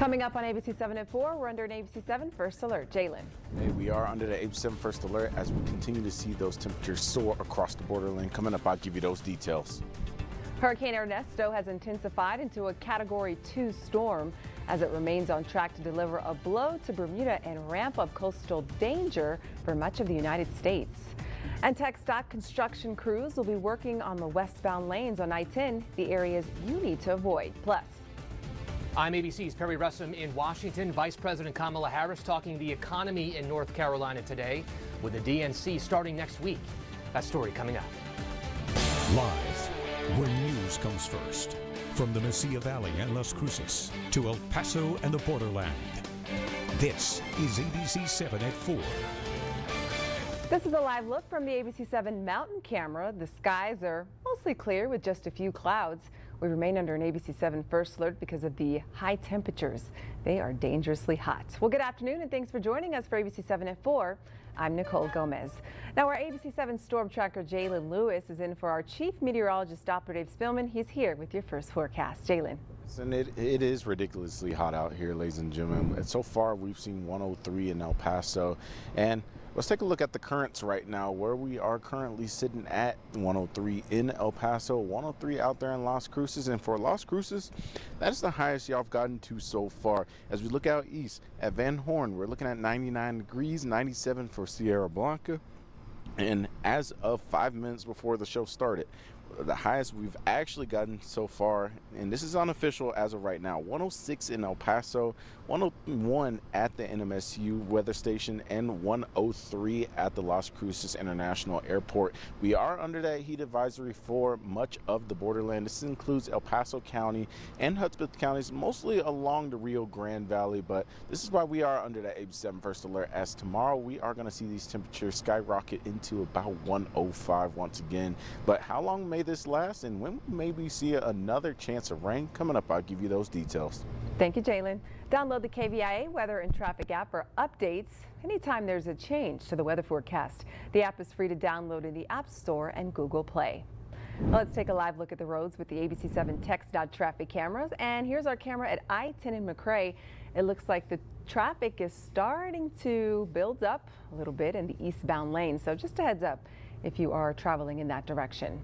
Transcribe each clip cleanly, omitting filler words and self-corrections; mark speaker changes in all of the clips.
Speaker 1: Coming up on ABC-7 at 4, we're under an ABC-7 First Alert. Jalen.
Speaker 2: Hey, we are under the ABC-7 First Alert as we continue to see those temperatures soar across the borderland. Coming up, I'll give you those details.
Speaker 1: Hurricane Ernesto has intensified into a Category 2 storm as it remains on track to deliver a blow to Bermuda and ramp up coastal danger for much of the United States. And TxDOT construction crews will be working on the westbound lanes on I-10, the areas you need to avoid. Plus,
Speaker 3: I'm ABC's Perry Russom in Washington. Vice President Kamala Harris talking the economy in North Carolina today with the DNC starting next week. That story coming up.
Speaker 4: Live, where news comes first. From the Mesilla Valley and Las Cruces to El Paso and the borderland. This is ABC-7 at 4.
Speaker 1: This is a live look from the ABC-7 mountain camera. The skies are mostly clear with just a few clouds. We remain under an ABC-7 First Alert because of the high temperatures. They are dangerously hot. Well, good afternoon and thanks for joining us for ABC-7 at 4. I'm Nicole Gomez. Now, our ABC-7 storm tracker Jalen Lewis is in for our chief meteorologist, Dr. Dave Spillman. He's here with your first forecast. Jalen.
Speaker 2: And it is ridiculously hot out here, ladies and gentlemen. And so far, we've seen 103 in El Paso. And let's take a look at the currents right now, where we are currently sitting at 103 in El Paso, 103 out there in Las Cruces. And for Las Cruces, that's the highest y'all have gotten to so far. As we look out east at Van Horn, we're looking at 99 degrees, 97 for Sierra Blanca. And as of 5 minutes before the show started, the highest we've actually gotten so far, and this is unofficial as of right now, 106 in El Paso, 101 at the NMSU weather station, and 103 at the Las Cruces International Airport. We are under that heat advisory for much of the borderland. This includes El Paso County and Hudspeth counties, mostly along the Rio Grande Valley, but this is why we are under that ABC-7 First Alert, as tomorrow we are going to see these temperatures skyrocket into about 105 once again. But how long may this last, and when may we see another chance of rain? Coming up, I'll give you those details.
Speaker 1: Thank you, Jalen. Download the KVIA weather and traffic app for updates anytime there's a change to the weather forecast. The app is free to download in the App Store and Google Play. Let's take a live look at the roads with the ABC-7 TxDOT traffic cameras. And here's our camera at I-10 in McRae. It looks like the traffic is starting to build up a little bit in the eastbound lane. So just a heads up if you are traveling in that direction.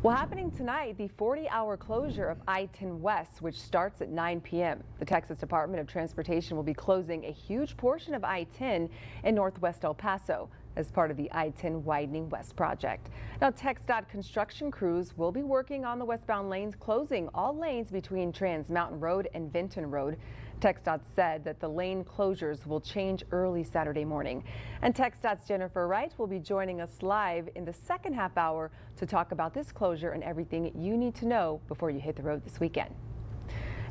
Speaker 1: Well, happening tonight, the 40-hour closure of I-10 West, which starts at 9 p.m. The Texas Department of Transportation will be closing a huge portion of I-10 in northwest El Paso as part of the I-10 Widening West project. Now, TxDOT construction crews will be working on the westbound lanes, closing all lanes between Trans Mountain Road and Vinton Road. TxDOT said that the lane closures will change early Saturday morning. And TxDOT's Jennifer Wright will be joining us live in the second half hour to talk about this closure and everything you need to know before you hit the road this weekend.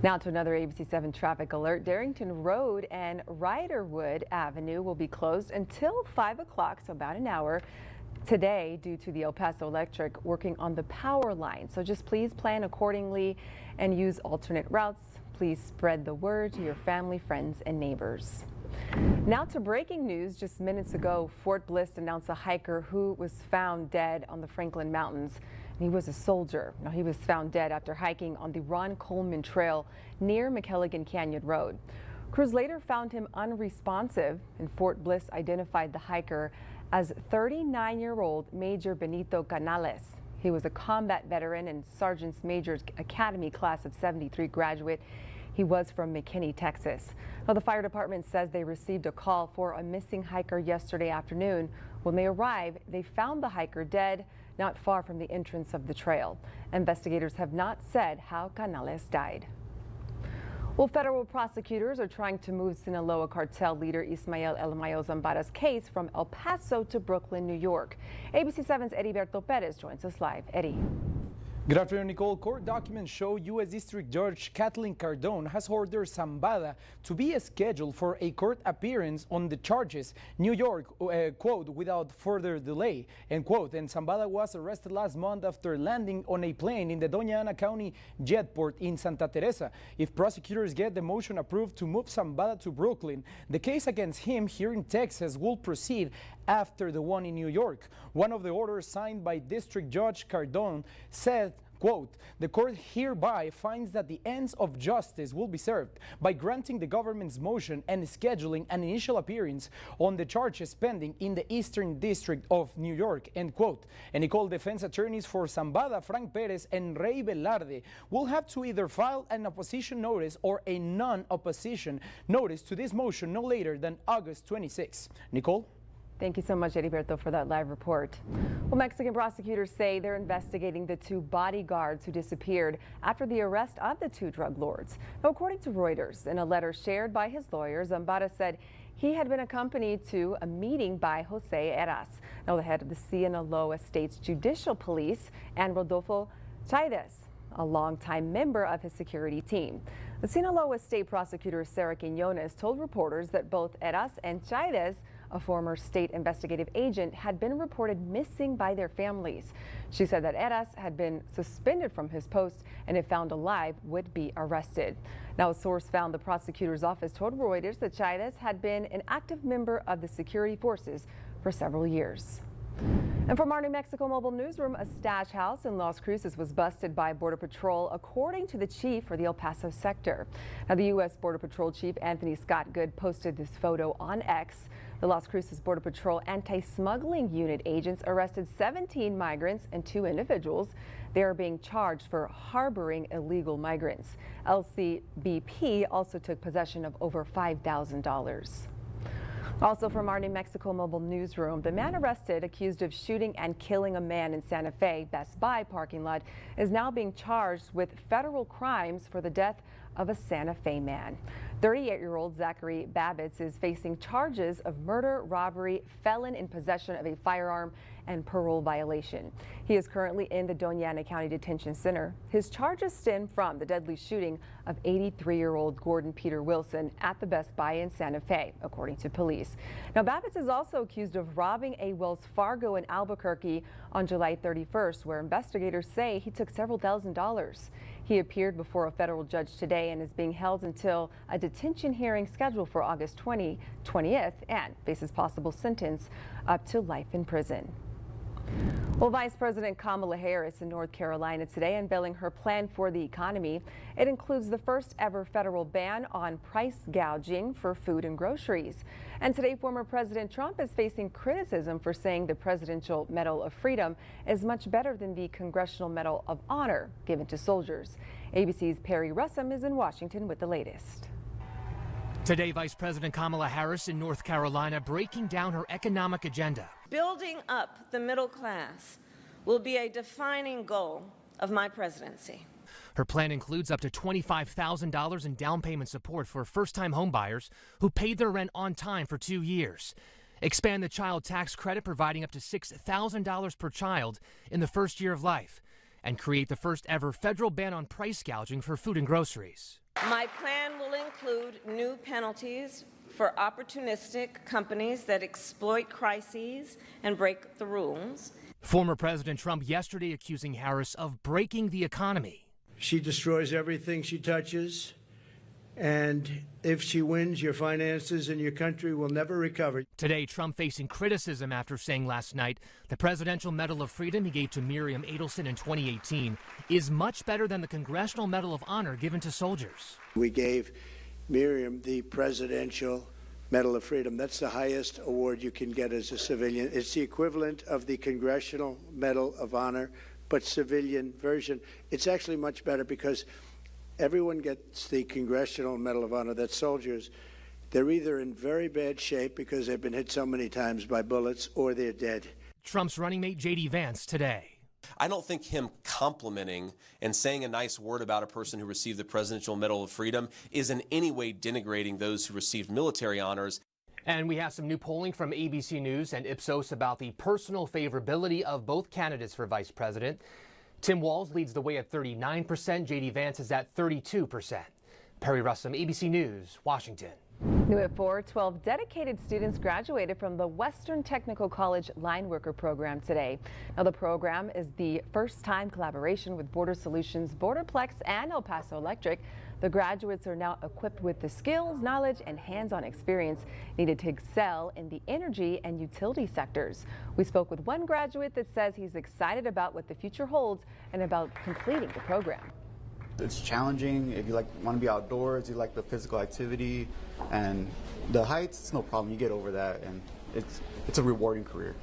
Speaker 1: Now to another ABC-7 traffic alert. Darrington Road and Riderwood Avenue will be closed until 5 o'clock, so about an hour today, due to the El Paso Electric working on the power line. So just please plan accordingly and use alternate routes. Please spread the word to your family, friends, and neighbors. Now to breaking news. Just minutes ago, Fort Bliss announced a hiker who was found dead on the Franklin Mountains. He was a soldier. Now, he was found dead after hiking on the Ron Coleman Trail near McKelligan Canyon Road. Crews later found him unresponsive, and Fort Bliss identified the hiker as 39-year-old Major Benito Canales. He was a combat veteran and Sergeant's Major's Academy class of 73 graduate. He was from McKinney, Texas. Now, the fire department says they received a call for a missing hiker yesterday afternoon. When they arrived, they found the hiker dead not far from the entrance of the trail. Investigators have not said how Canales died. Well, federal prosecutors are trying to move Sinaloa cartel leader Ismael El Mayo Zambara's case from El Paso to Brooklyn, New York. ABC-7's Heriberto Perez joins us live. Eddie.
Speaker 5: Good afternoon, Nicole. Court documents show U.S. District Judge Kathleen Cardone has ordered Zambada to be scheduled for a court appearance on the charges. New York, quote, without further delay, end quote. And Zambada was arrested last month after landing on a plane in the Doña Ana County Jetport in Santa Teresa. If prosecutors get the motion approved to move Zambada to Brooklyn, the case against him here in Texas will proceed after the one in New York. One of the orders signed by District Judge Cardone said Quote, the court hereby finds that the ends of justice will be served by granting the government's motion and scheduling an initial appearance on the charges pending in the Eastern District of New York, end quote. And Nicole, defense attorneys for Zambada, Frank Perez, and Rey Velarde will have to either file an opposition notice or a non-opposition notice to this motion no later than August 26. Nicole?
Speaker 1: Thank you so much, Heriberto, for that live report. Well, Mexican prosecutors say they're investigating the two bodyguards who disappeared after the arrest of the two drug lords. Now, according to Reuters, in a letter shared by his lawyer, Zambada said he had been accompanied to a meeting by Jose Heras, now the head of the Sinaloa State's Judicial Police, and Rodolfo Chaidez, a longtime member of his security team. The Sinaloa State prosecutor Sarah Quiñones told reporters that both Heras and Chaidez, a former state investigative agent, had been reported missing by their families. She said that Heras had been suspended from his post and if found alive would be arrested. Now, a source found the prosecutor's office told Reuters that Chaidez had been an active member of the security forces for several years. And from our New Mexico Mobile Newsroom, a stash house in Las Cruces was busted by Border Patrol, according to the chief for the El Paso sector. Now, the U.S. Border Patrol Chief Anthony Scott Good posted this photo on X. The Las Cruces Border Patrol anti-smuggling unit agents arrested 17 migrants and 2 individuals. They are being charged for harboring illegal migrants. LCBP also took possession of over $5,000. Also from our New Mexico Mobile Newsroom, the man arrested accused of shooting and killing a man in Santa Fe Best Buy parking lot is now being charged with federal crimes for the death of a Santa Fe man. 38-year-old Zachary Babbitts is facing charges of murder, robbery, felon in possession of a firearm, and parole violation. He is currently in the Doña Ana County Detention Center. His charges stem from the deadly shooting of 83-year-old Gordon Peter Wilson at the Best Buy in Santa Fe, according to police. Now, Babbitts is also accused of robbing a Wells Fargo in Albuquerque on July 31st, where investigators say he took several $1,000s. He appeared before a federal judge today and is being held until a detention hearing scheduled for August 20th and faces possible sentence up to life in prison. Well, Vice President Kamala Harris in North Carolina today unveiling her plan for the economy. It includes the first ever federal ban on price gouging for food and groceries. And today, former President Trump is facing criticism for saying the Presidential Medal of Freedom is much better than the Congressional Medal of Honor given to soldiers. ABC's Perry Russum is in Washington with the latest.
Speaker 3: Today, Vice President Kamala Harris in North Carolina breaking down her economic agenda.
Speaker 6: Building up the middle class will be a defining goal of my presidency.
Speaker 3: Her plan includes up to $25,000 in down payment support for first-time homebuyers who paid their rent on time for 2 years. Expand the child tax credit, providing up to $6,000 per child in the first year of life. And create the first ever federal ban on price gouging for food and groceries.
Speaker 6: My plan will include new penalties for opportunistic companies that exploit crises and break the rules.
Speaker 3: Former President Trump yesterday accusing Harris of breaking the economy.
Speaker 7: She destroys everything she touches, and if she wins, your finances and your country will never recover.
Speaker 3: Today, Trump facing criticism after saying last night the Presidential Medal of Freedom he gave to Miriam Adelson in 2018 is much better than the Congressional Medal of Honor given to soldiers.
Speaker 7: We gave Miriam the Presidential Medal of Freedom. That's the highest award you can get as a civilian. It's the equivalent of the Congressional Medal of Honor, but civilian version. It's actually much better because everyone gets the Congressional Medal of Honor. That's soldiers. They're either in very bad shape because they've been hit so many times by bullets, or they're dead.
Speaker 3: Trump's running mate J.D. Vance today.
Speaker 8: I don't think him complimenting and saying a nice word about a person who received the Presidential Medal of Freedom is in any way denigrating those who received military honors.
Speaker 3: And we have some new polling from ABC News and Ipsos about the personal favorability of both candidates for vice president. Tim Walz leads the way at 39%. J.D. Vance is at 32%. Perry Russum, ABC News, Washington.
Speaker 1: New at 4, 12 dedicated students graduated from the Western Technical College Line Worker Program today. Now, the program is the first-time collaboration with Border Solutions, Borderplex, and El Paso Electric. The graduates are now equipped with the skills, knowledge, and hands-on experience needed to excel in the energy and utility sectors. We spoke with one graduate that says he's excited about what the future holds and about completing the program.
Speaker 9: It's challenging. If you want to be outdoors, you like the physical activity, and the heights, it's no problem. You get over that, and it's a rewarding career.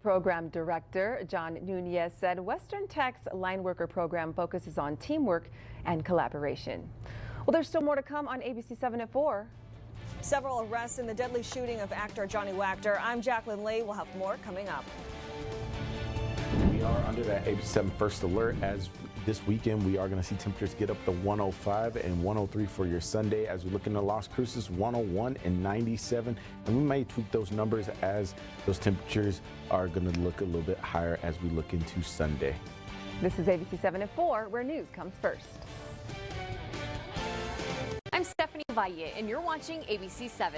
Speaker 1: Program Director John Nunez said Western Tech's Line Worker Program focuses on teamwork and collaboration. Well, there's still more to come on ABC-7 at 4.
Speaker 10: Several arrests in the deadly shooting of actor Johnny Wachter. I'm Jacqueline Lee. We'll have more coming up.
Speaker 2: We are under that ABC-7 first alert as this weekend we are going to see temperatures get up to 105 and 103 for your Sunday. As we look into Las Cruces, 101 and 97, and we may tweak those numbers as those temperatures are going to look a little bit higher as we look into Sunday.
Speaker 1: This is ABC-7 at 4, where news comes first.
Speaker 11: I'm Stephanie Valle, and you're watching ABC-7.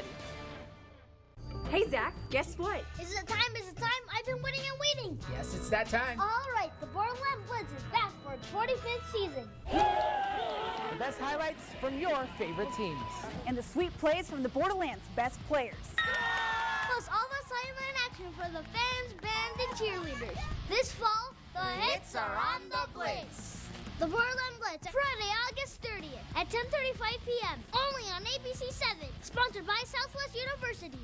Speaker 12: Hey, Zach, guess what?
Speaker 13: Is it time? Is it time? I've been waiting and waiting.
Speaker 12: Yes, it's that time.
Speaker 13: All right, the Borderland Blitz is back for its 45th season.
Speaker 12: The best highlights from your favorite teams.
Speaker 14: And the sweet plays from the Borderlands' best players.
Speaker 13: Plus all the silent action for the fans, band, and cheerleaders. This fall, the hits are on the Blitz. The Borderland Blitz, Friday, August 30th at 10:35 p.m. Only on ABC-7. Sponsored by Southwest University.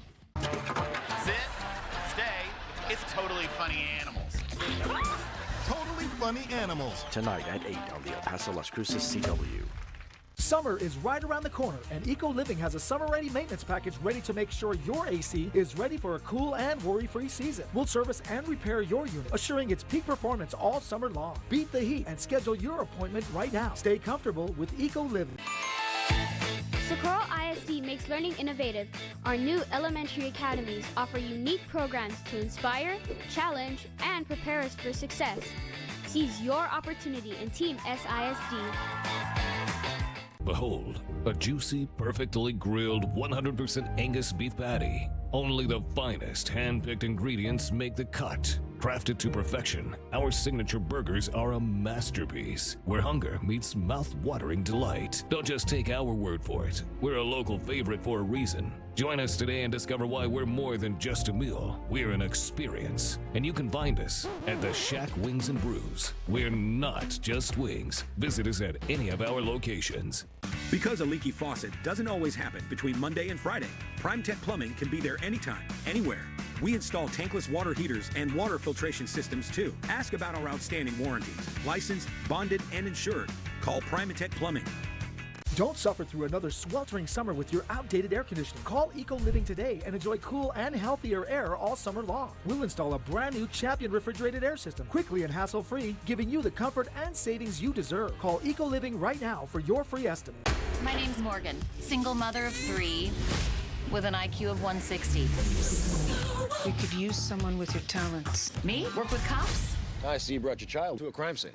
Speaker 15: Sit, stay, it's Totally Funny Animals.
Speaker 16: Totally Funny Animals.
Speaker 17: Tonight at 8 on the El Paso Las Cruces CW.
Speaker 18: Summer is right around the corner, and Eco Living has a summer-ready maintenance package ready to make sure your AC is ready for a cool and worry-free season. We'll service and repair your unit, assuring its peak performance all summer long. Beat the heat and schedule your appointment right now. Stay comfortable with Eco Living.
Speaker 19: Socorro ISD makes learning innovative. Our new elementary academies offer unique programs to inspire, challenge, and prepare us for success. Seize your opportunity in Team SISD.
Speaker 4: Behold, a juicy, perfectly grilled 100% Angus beef patty. Only the finest hand-picked ingredients make the cut. Crafted to perfection, our signature burgers are a masterpiece, where hunger meets mouth-watering delight. Don't just take our word for it. We're a local favorite for a reason. Join us today and discover why we're more than just a meal. We're an experience. And you can find us at the Shack Wings and Brews. We're not just wings. Visit us at any of our locations.
Speaker 20: Because a leaky faucet doesn't always happen between Monday and Friday, PrimeTech Plumbing can be there anytime, anywhere. We install tankless water heaters and water filtration systems too. Ask about our outstanding warranties. Licensed, bonded, and insured. Call PrimeTech Plumbing.
Speaker 18: Don't suffer through another sweltering summer with your outdated air conditioning. Call Eco Living today and enjoy cool and healthier air all summer long. We'll install a brand new Champion refrigerated air system, quickly and hassle-free, giving you the comfort and savings you deserve. Call Eco Living right now for your free estimate.
Speaker 21: My name's Morgan, single mother of 3 with an IQ of 160.
Speaker 22: We could use someone with your talents.
Speaker 21: Me? Work with cops?
Speaker 17: I see you brought your child to a crime scene.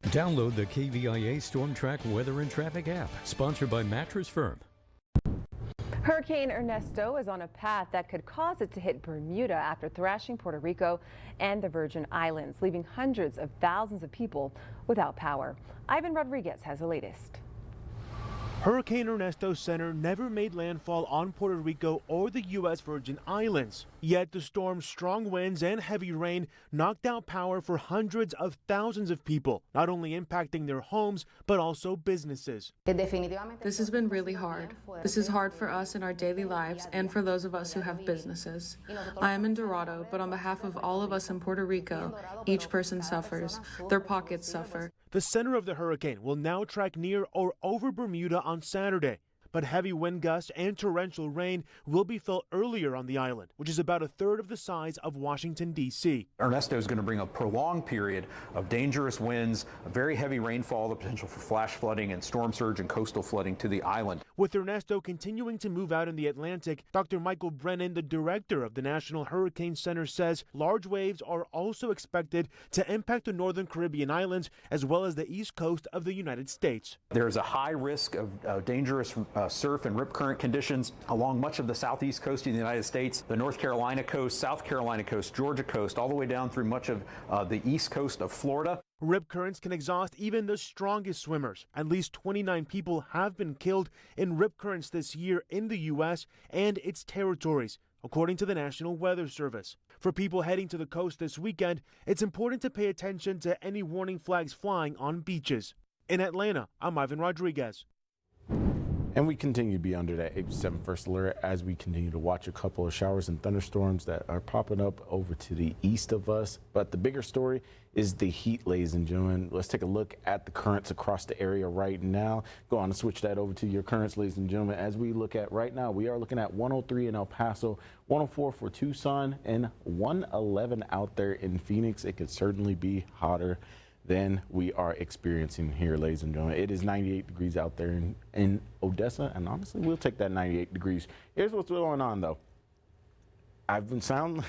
Speaker 4: Download the KVIA Storm Track Weather and Traffic app, sponsored by Mattress Firm.
Speaker 1: Hurricane Ernesto is on a path that could cause it to hit Bermuda after thrashing Puerto Rico and the Virgin Islands, leaving hundreds of thousands of people without power. Ivan Rodriguez has the latest.
Speaker 23: Hurricane Ernesto's center never made landfall on Puerto Rico or the U.S. Virgin Islands. Yet the storm's strong winds and heavy rain knocked out power for hundreds of thousands of people, not only impacting their homes, but also businesses.
Speaker 24: This has been really hard. This is hard for us in our daily lives and for those of us who have businesses. I am in Dorado, but on behalf of all of us in Puerto Rico, each person suffers. Their pockets suffer.
Speaker 23: The center of the hurricane will now track near or over Bermuda on Saturday. but heavy wind gusts and torrential rain will be felt earlier on the island, which is about a third of the size of Washington, D.C.
Speaker 5: Ernesto is going to bring a prolonged period of dangerous winds, very heavy rainfall, the potential for flash flooding and storm surge and coastal flooding to the island.
Speaker 23: With Ernesto continuing to move out in the Atlantic, Dr. Michael Brennan, the director of the National Hurricane Center, says large waves are also expected to impact the northern Caribbean islands as well as the east coast of the United States.
Speaker 5: There's a high risk of dangerous surf and rip current conditions along much of the southeast coast of the United States, the North Carolina coast, South Carolina coast, Georgia coast, all the way down through much of the east coast of Florida.
Speaker 23: Rip currents can exhaust even the strongest swimmers. At least 29 people have been killed in rip currents this year in the U.S. and its territories, according to the National Weather Service. For people heading to the coast this weekend, it's important to pay attention to any warning flags flying on beaches. In Atlanta, I'm Ivan Rodriguez.
Speaker 2: And we continue to be under that ABC-7 first alert as we continue to watch a couple of showers and thunderstorms that are popping up over to the east of us. But the bigger story is the heat, ladies and gentlemen. Let's take a look at the currents across the area right now. Go on and switch that over to your currents, ladies and gentlemen. As we look at right now, we are looking at 103 in El Paso, 104 for Tucson, and 111 out there in Phoenix. It could certainly be hotter than we are experiencing here, ladies and gentlemen. It is 98 degrees out there in Odessa, and honestly, we'll take that 98 degrees. Here's what's going on, though. I've been sounding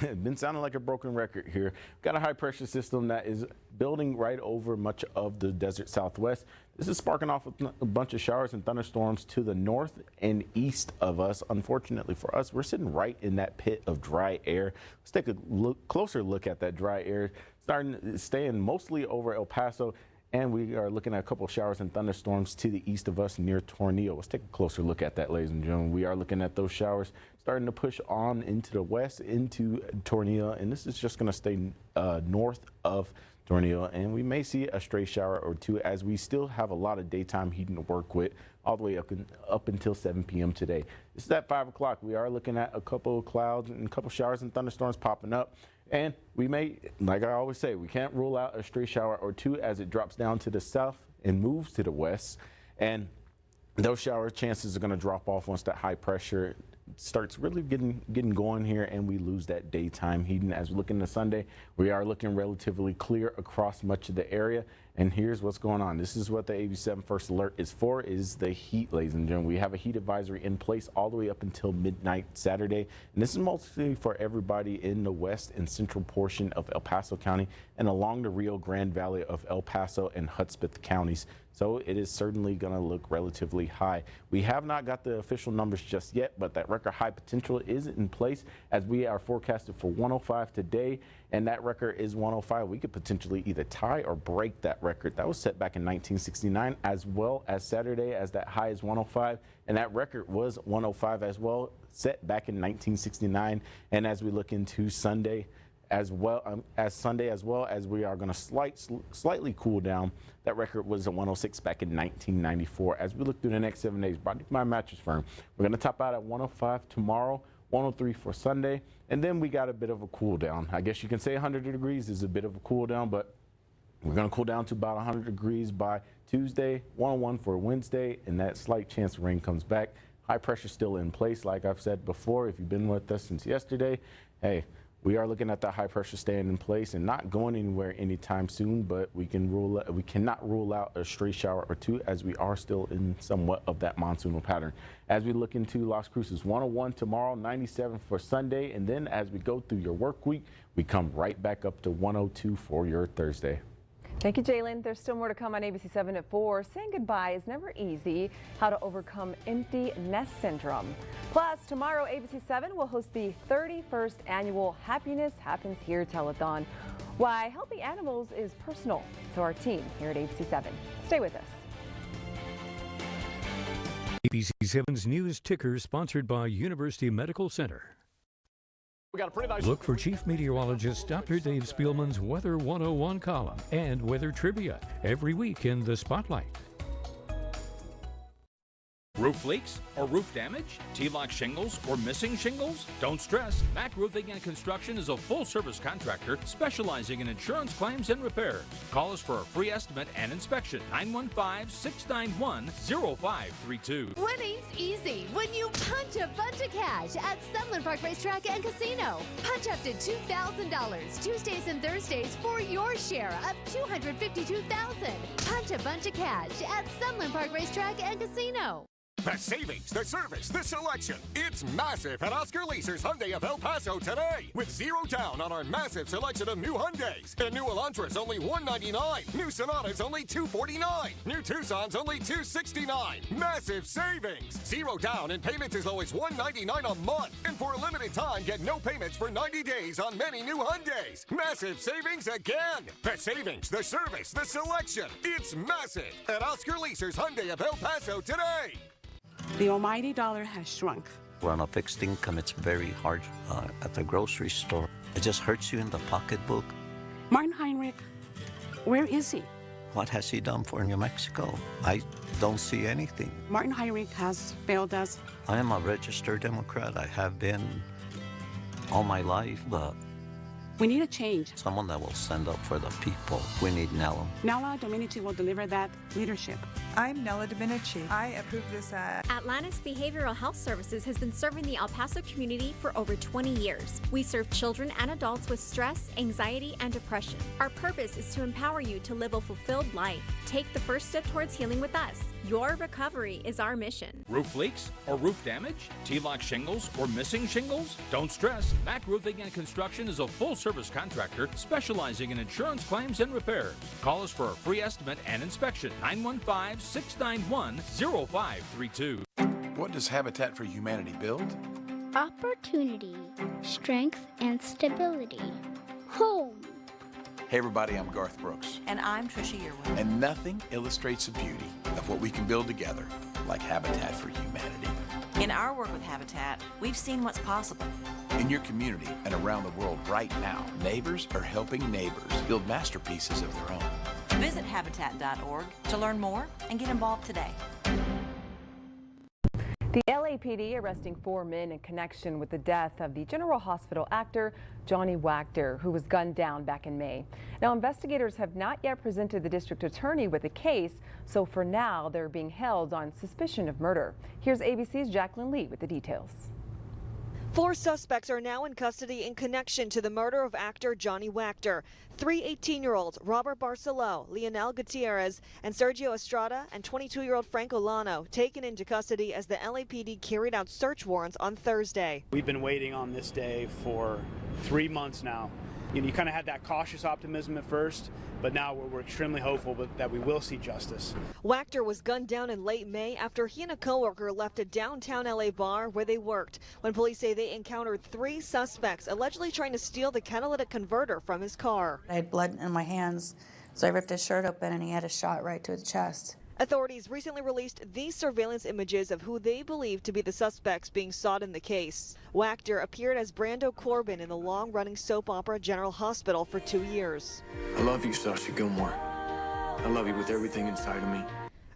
Speaker 2: like a broken record here. Got a high pressure system that is building right over much of the desert Southwest. This is sparking off a bunch of showers and thunderstorms to the north and east of us. Unfortunately for us, we're sitting right in that pit of dry air. Let's take a closer look at that dry air, staying mostly over El Paso. And we are looking at a couple of showers and thunderstorms to the east of us near Tornillo. Let's take a closer look at that, ladies and gentlemen. We are looking at those showers starting to push on into the west, into Tornillo. And this is just going to stay north of Tornillo. And we may see a stray shower or two as we still have a lot of daytime heating to work with all the way up until 7 p.m. today. This is at 5 o'clock. We are looking at a couple of clouds and a couple of showers and thunderstorms popping up. And we may, like I always say, we can't rule out a stray shower or two as it drops down to the south and moves to the west. And those shower chances are going to drop off once that high pressure starts really getting going here and we lose that daytime heating. As we look into Sunday, we are looking relatively clear across much of the area. And here's what's going on. This is what the ABC-7 first alert is for, is the heat, ladies and gentlemen. We have a heat advisory in place all the way up until midnight Saturday. And this is mostly for everybody in the west and central portion of El Paso County and along the Rio Grande Valley of El Paso and Hudspeth counties. So it is certainly going to look relatively high. We have not got the official numbers just yet, but that record high potential is in place as we are forecasted for 105 today, and that record is 105. We could potentially either tie or break that record. That was set back in 1969, as well as Saturday, as that high is 105, and that record was 105 as well, set back in 1969. And as we look into Sunday, as well as we are going to slightly cool down. That record was a 106 back in 1994. As we look through the next 7 days, brought to you by Mattress Firm, we're going to top out at 105 tomorrow, 103 for Sunday, and then we got a bit of a cool down. I guess you can say 100 degrees is a bit of a cool down, but we're going to cool down to about 100 degrees by Tuesday, 101 for Wednesday, and that slight chance of rain comes back. High pressure still in place, like I've said before. If you've been with us since yesterday, hey, we are looking at that high pressure staying in place and not going anywhere anytime soon, but we cannot rule out a stray shower or two as we are still in somewhat of that monsoonal pattern. As we look into Las Cruces, 101 tomorrow, 97 for Sunday, and then as we go through your work week, we come right back up to 102 for your Thursday.
Speaker 1: Thank you, Jalen. There's still more to come on ABC-7 at 4. Saying goodbye is never easy. How to overcome empty nest syndrome. Plus, tomorrow, ABC-7 will host the 31st annual Happiness Happens Here telethon. Why helping animals is personal to our team here at ABC-7. Stay with us.
Speaker 6: ABC-7's News Ticker, sponsored by University Medical Center.
Speaker 7: We got a pretty nice
Speaker 6: Look for Chief Meteorologist Dr. Dave Spielman's Weather 101 column and weather trivia every week in the Spotlight.
Speaker 3: Roof leaks or roof damage? T-lock shingles or missing shingles? Don't stress. Mac Roofing and Construction is a full-service contractor specializing in insurance claims and repairs. Call us for a free estimate and inspection. 915-691-0532.
Speaker 11: Winning's easy when you punch a bunch of cash at Sunland Park Racetrack and Casino. Punch up to $2,000 Tuesdays and Thursdays for your share of $252,000. Punch a bunch of cash at Sunland Park Racetrack and Casino.
Speaker 8: The savings, the service, the selection. It's massive at Oscar Leaser's Hyundai of El Paso today. With 0 down on our massive selection of new Hyundais. And new Elantras only $199. New Sonatas only $249. New Tucson's only $269. Massive savings. 0 down and payments as low as $199 a month. And for a limited time, get no payments for 90 days on many new Hyundais. Massive savings again. The savings, the service, the selection. It's massive at Oscar Leaser's Hyundai of El Paso today.
Speaker 9: The almighty dollar has shrunk.
Speaker 10: We're on a fixed income. It's very hard at the grocery store. It just hurts you in the pocketbook.
Speaker 9: Martin Heinrich, where is he?
Speaker 10: What has he done for New Mexico? I don't see anything.
Speaker 9: Martin Heinrich has failed us.
Speaker 10: I am a registered Democrat. I have been all my life, but
Speaker 9: we need a change.
Speaker 10: Someone that will stand up for the people. We need Nella.
Speaker 9: Nella Domenici will deliver that leadership.
Speaker 25: I'm Nella Domenici. I approve this.
Speaker 11: Atlantis Behavioral Health Services has been serving the El Paso community for over 20 years. We serve children and adults with stress, anxiety, and depression. Our purpose is to empower you to live a fulfilled life. Take the first step towards healing with us. Your recovery is our mission.
Speaker 3: Roof leaks or roof damage? T-lock shingles or missing shingles? Don't stress. Mac Roofing and Construction is a full-service contractor specializing in insurance claims and repairs. Call us for a free estimate and inspection. 915-691-0532.
Speaker 26: What does Habitat for Humanity build?
Speaker 13: Opportunity, strength, and stability. Home.
Speaker 26: Hey everybody, I'm Garth Brooks.
Speaker 27: And I'm Trisha Yearwood.
Speaker 26: And nothing illustrates the beauty of what we can build together like Habitat for Humanity.
Speaker 27: In our work with Habitat, we've seen what's possible.
Speaker 26: In your community and around the world right now, neighbors are helping neighbors build masterpieces of their own.
Speaker 27: Visit Habitat.org to learn more and get involved today.
Speaker 1: The LAPD arresting 4 men in connection with the death of the General Hospital actor Johnny Wachter, who was gunned down back in May. Now, investigators have not yet presented the district attorney with a case, so for now they're being held on suspicion of murder. Here's ABC's Jacqueline Lee with the details.
Speaker 28: 4 suspects are now in custody in connection to the murder of actor Johnny Wachter. 3 18-year-olds, Robert Barcelo, Leonel Gutierrez, and Sergio Estrada, and 22-year-old Frank Olano, taken into custody as the LAPD carried out search warrants on Thursday.
Speaker 29: We've been waiting on this day for 3 months now. You kind of had that cautious optimism at first, but now we're extremely hopeful that we will see justice.
Speaker 28: Wachter was gunned down in late May after he and a coworker left a downtown LA bar where they worked, when police say they encountered 3 suspects allegedly trying to steal the catalytic converter from his car.
Speaker 30: I had blood in my hands, so I ripped his shirt open and he had a shot right to the chest.
Speaker 28: Authorities recently released these surveillance images of who they believe to be the suspects being sought in the case. Wachter appeared as Brando Corbin in the long-running soap opera General Hospital for 2 years.
Speaker 17: I love you, Sasha Gilmore. I love you with everything inside of me.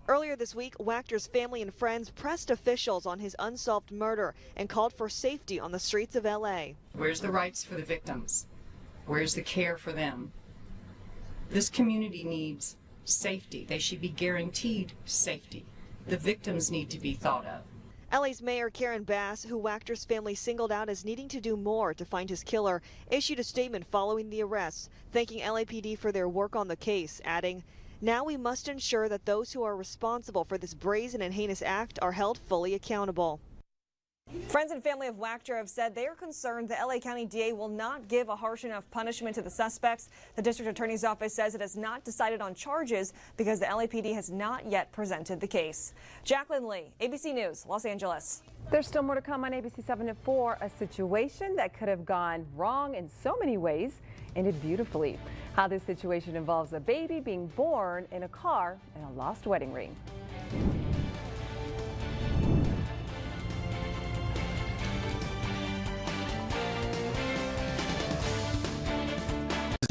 Speaker 28: Earlier this week, Wachter's family and friends pressed officials on his unsolved murder and called for safety on the streets of L.A.
Speaker 31: Where's the rights for the victims? Where's the care for them? This community needs safety. They should be guaranteed safety. The victims need to be thought of.
Speaker 28: LA's Mayor Karen Bass, who Wachter's family singled out as needing to do more to find his killer, issued a statement following the arrests, thanking LAPD for their work on the case, adding, "Now we must ensure that those who are responsible for this brazen and heinous act are held fully accountable." Friends and family of Wachter have said they are concerned the LA County DA will not give a harsh enough punishment to the suspects. The district attorney's office says it has not decided on charges because the LAPD has not yet presented the case. Jacqueline Lee, ABC News, Los Angeles.
Speaker 1: There's still more to come on ABC-7 at 4. A situation that could have gone wrong in so many ways ended beautifully. How this situation involves a baby being born in a car and a lost wedding ring.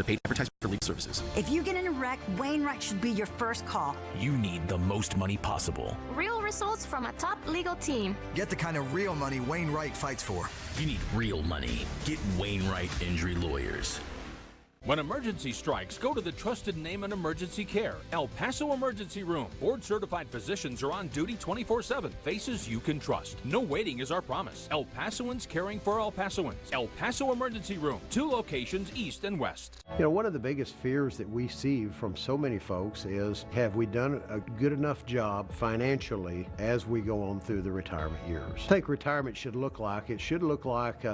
Speaker 4: paid advertisement for legal services.
Speaker 12: If you get in a wreck, Wainwright should be your first call.
Speaker 4: You need the most money possible.
Speaker 14: Real results from a top legal team.
Speaker 15: Get the kind of real money Wainwright fights for.
Speaker 4: You need real money. Get Wainwright Injury Lawyers.
Speaker 3: When emergency strikes, go to the trusted name in emergency care, El Paso Emergency Room. Board-certified physicians are on duty 24/7. Faces you can trust. No waiting is our promise. El Pasoans caring for El Pasoans. El Paso Emergency Room. 2 locations east and west.
Speaker 16: You know, one of the biggest fears that we see from so many folks is, have we done a good enough job financially as we go on through the retirement years? I think retirement should look like,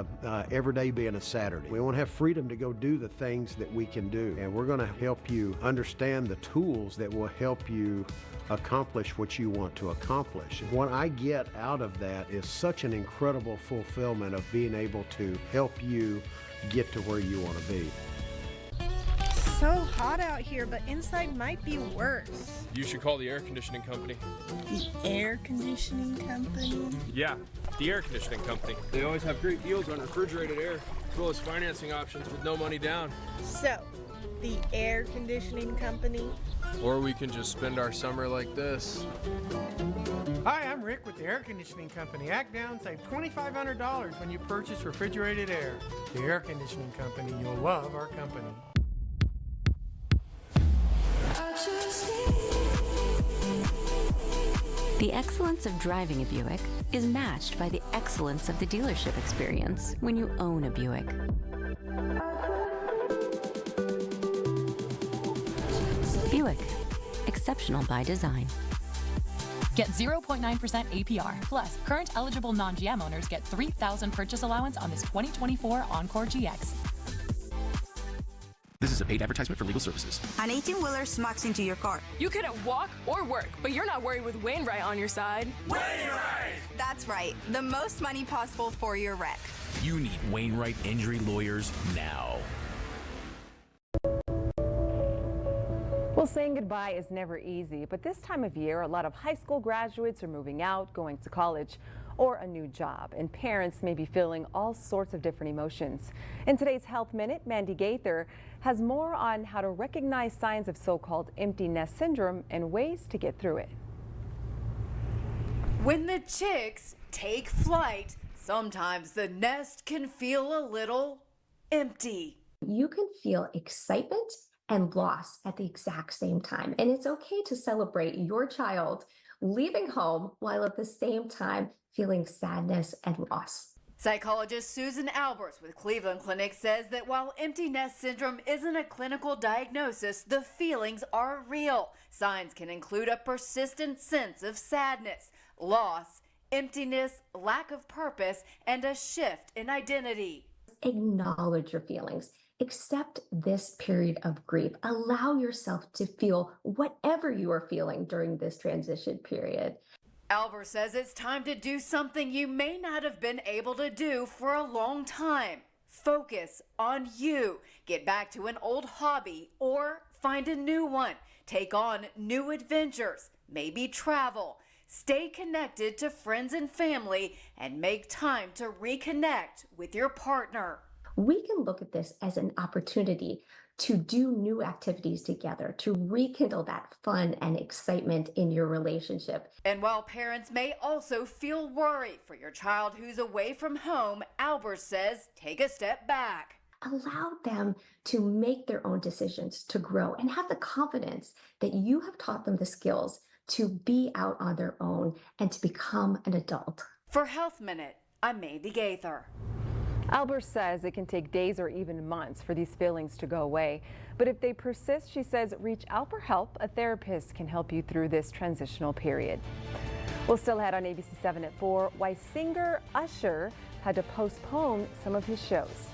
Speaker 16: every day being a Saturday. We want to have freedom to go do the things that we can do, and we're going to help you understand the tools that will help you accomplish what you want to accomplish. What I get out of that is such an incredible fulfillment of being able to help you get to where you want to be.
Speaker 18: So hot out here, but inside might be worse.
Speaker 19: You should call the air conditioning company.
Speaker 18: The air conditioning company?
Speaker 19: Yeah, the air conditioning company. They always have great deals on refrigerated air, as well as financing options with no money down.
Speaker 18: So, the air conditioning company?
Speaker 19: Or we can just spend our summer like this.
Speaker 20: Hi, I'm Rick with the air conditioning company. Act down, save $2,500 when you purchase refrigerated air. The air conditioning company, you'll love our company.
Speaker 21: The excellence of driving a Buick is matched by the excellence of the dealership experience when you own a Buick. Buick, exceptional by design.
Speaker 22: Get 0.9% APR. Plus, current eligible non-GM owners get $3,000 purchase allowance on this 2024 Encore GX.
Speaker 4: This is a paid advertisement for legal services.
Speaker 12: An 18-wheeler smacks into your car.
Speaker 24: You couldn't walk or work, but you're not worried with Wainwright on your side.
Speaker 32: Wainwright! That's right. The most money possible for your wreck.
Speaker 4: You need Wainwright Injury Lawyers now.
Speaker 1: Well, saying goodbye is never easy, but this time of year, a lot of high school graduates are moving out, going to college, or a new job, and parents may be feeling all sorts of different emotions. In today's Health Minute, Mandy Gaither has more on how to recognize signs of so-called empty nest syndrome and ways to get through it.
Speaker 33: When the chicks take flight, sometimes the nest can feel a little empty.
Speaker 34: You can feel excitement and loss at the exact same time. And it's okay to celebrate your child leaving home while at the same time feeling sadness and loss.
Speaker 33: Psychologist Susan Alberts with Cleveland Clinic says that while empty nest syndrome isn't a clinical diagnosis, the feelings are real. Signs can include a persistent sense of sadness, loss, emptiness, lack of purpose, and a shift in identity.
Speaker 34: Acknowledge your feelings. Accept this period of grief. Allow yourself to feel whatever you are feeling during this transition period.
Speaker 33: Albert says it's time to do something you may not have been able to do for a long time. Focus on you. Get back to an old hobby or find a new one. Take on new adventures, maybe travel. Stay connected to friends and family and make time to reconnect with your partner.
Speaker 34: We can look at this as an opportunity to do new activities together, to rekindle that fun and excitement in your relationship.
Speaker 33: And while parents may also feel worried for your child who's away from home, Albert says take a step back.
Speaker 34: Allow them to make their own decisions, to grow, and have the confidence that you have taught them the skills to be out on their own and to become an adult.
Speaker 33: For Health Minute, I'm Mandy Gaither.
Speaker 1: Albert says it can take days or even months for these feelings to go away. But if they persist, she says, reach out for help. A therapist can help you through this transitional period. We'll still ahead on ABC-7 at 4, why singer Usher had to postpone some of his shows.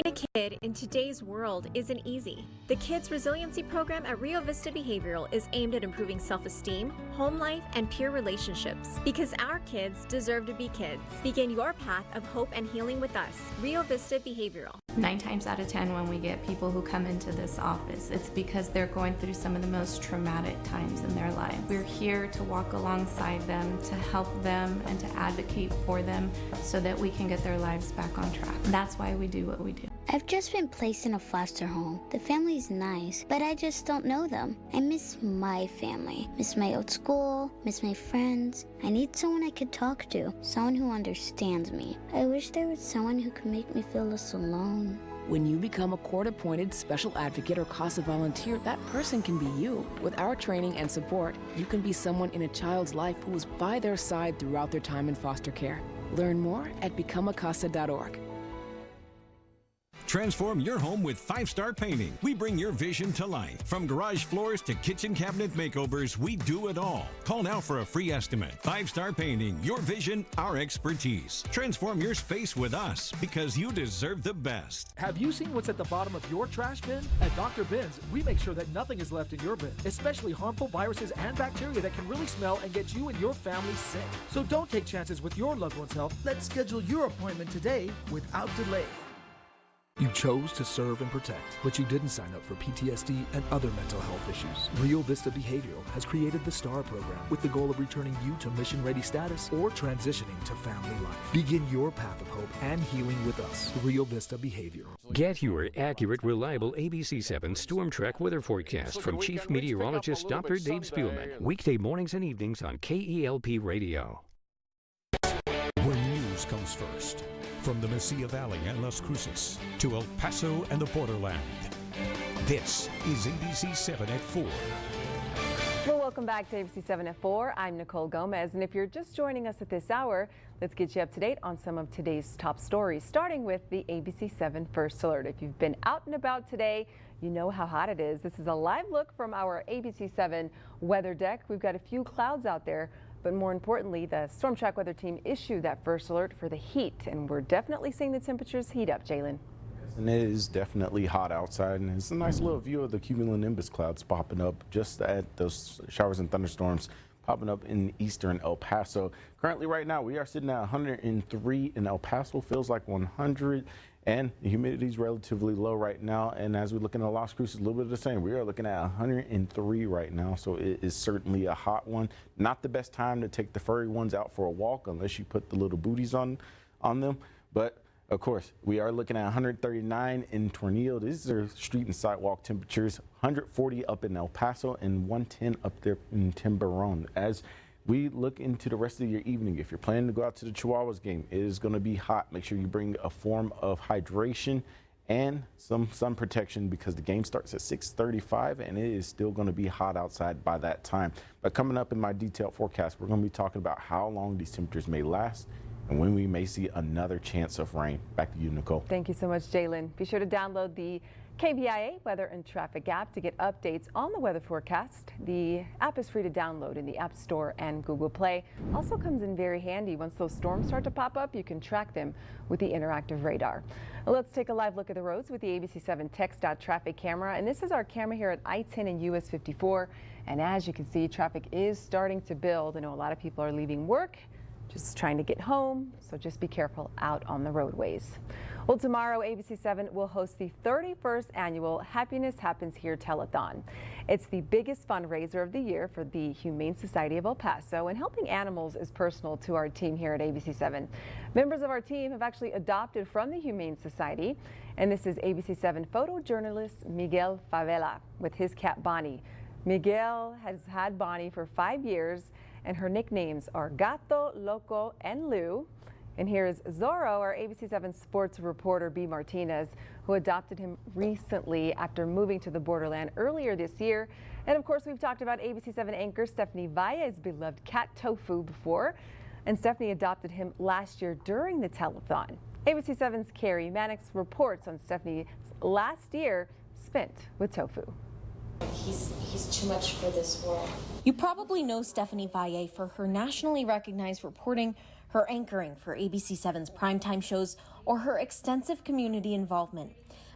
Speaker 11: Being a kid in today's world isn't easy. The Kids Resiliency Program at Rio Vista Behavioral is aimed at improving self-esteem, home life, and peer relationships. Because our kids deserve to be kids. Begin your path of hope and healing with us, Rio Vista Behavioral.
Speaker 14: 9 times out of 10 when we get people who come into this office, it's because they're going through some of the most traumatic times in their lives. We're here to walk alongside them, to help them, and to advocate for them so that we can get their lives back on track. That's why we do what we do.
Speaker 2: I've just been placed in a foster home. The family's nice, but I just don't know them. I miss my family, miss my old school, miss my friends. I need someone I could talk to, someone who understands me. I wish there was someone who could make me feel less alone.
Speaker 5: When you become a court-appointed special advocate or CASA volunteer, that person can be you. With our training and support, you can be someone in a child's life who is by their side throughout their time in foster care. Learn more at becomeacasa.org.
Speaker 6: Transform your home with 5-Star Painting. We bring your vision to life. From garage floors to kitchen cabinet makeovers, we do it all. Call now for a free estimate. 5-Star Painting, your vision, our expertise. Transform your space with us because you deserve the best.
Speaker 7: Have you seen what's at the bottom of your trash bin? At Dr. Bin's, we make sure that nothing is left in your bin, especially harmful viruses and bacteria that can really smell and get you and your family sick. So don't take chances with your loved one's health.
Speaker 8: Let's schedule your appointment today without delay.
Speaker 9: You chose to serve and protect, but you didn't sign up for PTSD and other mental health issues. Rio Vista Behavioral has created the STAR program with the goal of returning you to mission-ready status or transitioning to family life. Begin your path of hope and healing with us, Rio Vista Behavioral.
Speaker 10: Get your accurate, reliable ABC-7 Storm Track weather forecast from Chief Meteorologist Dr. Dave Spielman. Weekday mornings and evenings on KELP Radio.
Speaker 13: Where news comes first. From the Mesilla Valley and Las Cruces to El Paso and the borderland. This is ABC-7 at 4.
Speaker 1: Well, welcome back to ABC-7 at 4. I'm Nicole Gomez, and if you're just joining us at this hour, let's get you up to date on some of today's top stories, starting with the ABC-7 First Alert. If you've been out and about today, you know how hot it is. This is a live look from our ABC-7 weather deck. We've got a few clouds out there, but more importantly, the Storm Track weather team issued that first alert for the heat, and we're definitely seeing the temperatures heat up, Jalen.
Speaker 23: And it is definitely hot outside, and it's a nice little view of the cumulonimbus clouds popping up just at those showers and thunderstorms popping up in eastern El Paso. Currently, right now, we are sitting at 103 in El Paso. Feels like 100, and the humidity is relatively low right now. And as we look into Las Cruces, a little bit of the same. We are looking at 103 right now, so it is certainly a hot one. Not the best time to take the furry ones out for a walk unless you put the little booties on them, but of course, we are looking at 139 in Tornillo. These are street and sidewalk temperatures. 140 up in El Paso and 110 up there in Tiburon. As we look into the rest of your evening, if you're planning to go out to the Chihuahuas game, it is going to be hot. Make sure you bring a form of hydration and some sun protection because the game starts at 6:35 and it is still going to be hot outside by that time. But coming up in my detailed forecast, we're going to be talking about how long these temperatures may last and when we may see another chance of rain. Back to you, Nicole.
Speaker 1: Thank you so much, Jalen. Be sure to download the KVIA Weather and Traffic app to get updates on the weather forecast. The app is free to download in the App Store and Google Play. Also comes in very handy. Once those storms start to pop up, you can track them with the interactive radar. Well, let's take a live look at the roads with the ABC-7 Text.Traffic camera. And this is our camera here at I-10 and US 54. And as you can see, traffic is starting to build. I know a lot of people are leaving work, just trying to get home, so just be careful out on the roadways. Well, tomorrow, ABC-7 will host the 31st annual Happiness Happens Here Telethon. It's the biggest fundraiser of the year for the Humane Society of El Paso, and helping animals is personal to our team here at ABC-7. Members of our team have actually adopted from the Humane Society, and this is ABC-7 photojournalist Miguel Favela with his cat Bonnie. Miguel has had Bonnie for 5 years, and her nicknames are Gato, Loco, and Lou. And here's Zorro, our ABC-7 sports reporter B. Martinez, who adopted him recently after moving to the borderland earlier this year. And of course, we've talked about ABC-7 anchor Stephanie Valla's beloved cat Tofu before, and Stephanie adopted him last year during the telethon. ABC-7's Carrie Mannix reports on Stephanie's last year spent with Tofu.
Speaker 25: He's too much for this world.
Speaker 26: You probably know Stephanie Valle for her nationally recognized reporting, her anchoring for ABC-7's primetime shows, or her extensive community involvement.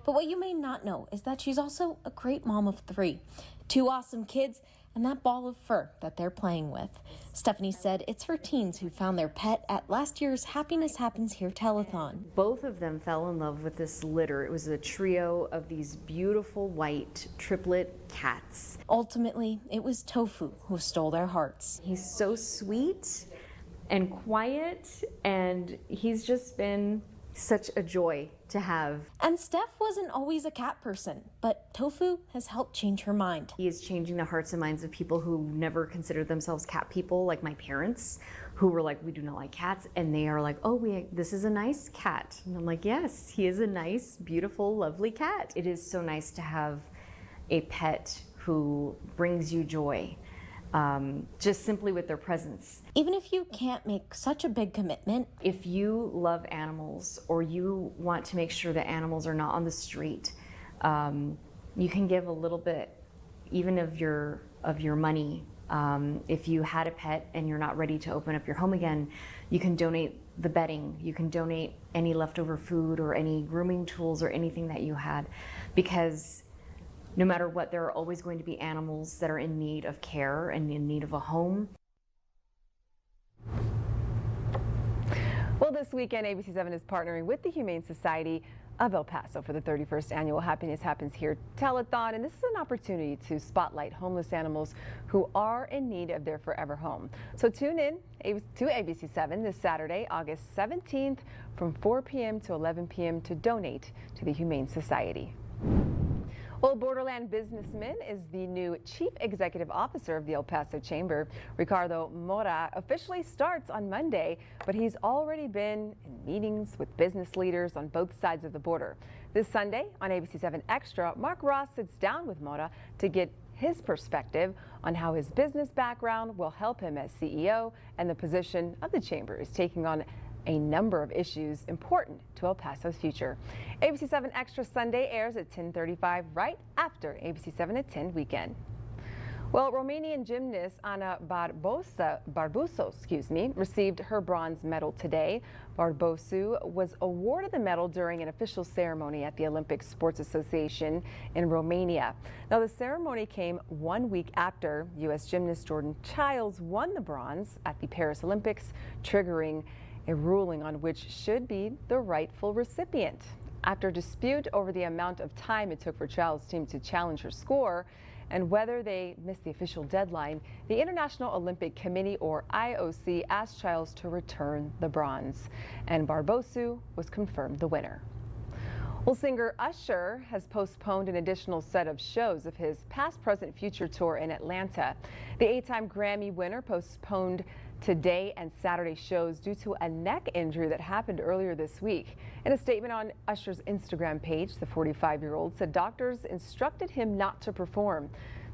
Speaker 26: But what you may not know is that she's also a great mom of 3. 2 awesome kids and that ball of fur that they're playing with. Stephanie said it's her teens who found their pet at last year's Happiness Happens Here telethon.
Speaker 3: Both of them fell in love with this litter. It was a trio of these beautiful white triplet cats.
Speaker 26: Ultimately, it was Tofu who stole their hearts.
Speaker 3: He's so sweet and quiet, and he's just been such a joy to have.
Speaker 26: And Steph wasn't always a cat person, but Tofu has helped change her mind.
Speaker 3: He is changing the hearts and minds of people who never considered themselves cat people, like my parents, who were like, we do not like cats, and they are like, oh, this is a nice cat. And I'm like, yes, he is a nice, beautiful, lovely cat. It is so nice to have a pet who brings you joy. Just simply with their presence.
Speaker 26: Even if you can't make such a big commitment.
Speaker 3: If you love animals or you want to make sure that animals are not on the street, you can give a little bit, even of your money. If you had a pet and you're not ready to open up your home again, you can donate the bedding, you can donate any leftover food or any grooming tools or anything that you had, because no matter what, there are always going to be animals that are in need of care and in need of a home.
Speaker 1: Well, this weekend, ABC-7 is partnering with the Humane Society of El Paso for the 31st annual Happiness Happens Here telethon, and this is an opportunity to spotlight homeless animals who are in need of their forever home. So tune in to ABC-7 this Saturday, August 17th from 4 p.m. to 11 p.m. to donate to the Humane Society. Well, Borderland businessman is the new Chief Executive Officer of the El Paso Chamber. Ricardo Mora officially starts on Monday, but he's already been in meetings with business leaders on both sides of the border. This Sunday on ABC-7 Extra, Mark Ross sits down with Mora to get his perspective on how his business background will help him as CEO, and the position of the chamber is taking on a number of issues important to El Paso's future. ABC-7 Extra Sunday airs at 10:35 right after ABC-7 at 10 weekend. Well, Romanian gymnast Ana Barbuso, received her bronze medal today. Barbuso was awarded the medal during an official ceremony at the Olympic Sports Association in Romania. Now, the ceremony came 1 week after U.S. gymnast Jordan Childs won the bronze at the Paris Olympics, triggering a ruling on which should be the rightful recipient. After a dispute over the amount of time it took for Child's team to challenge her score and whether they missed the official deadline, the International Olympic Committee, or IOC, asked Childs to return the bronze, and Barbuso was confirmed the winner. Well, singer Usher has postponed an additional set of shows of his Past, Present, Future tour in Atlanta. The 8-time Grammy winner postponed today and Saturday shows due to a neck injury that happened earlier this week. In a statement on Usher's Instagram page, the 45-year-old said doctors instructed him not to perform.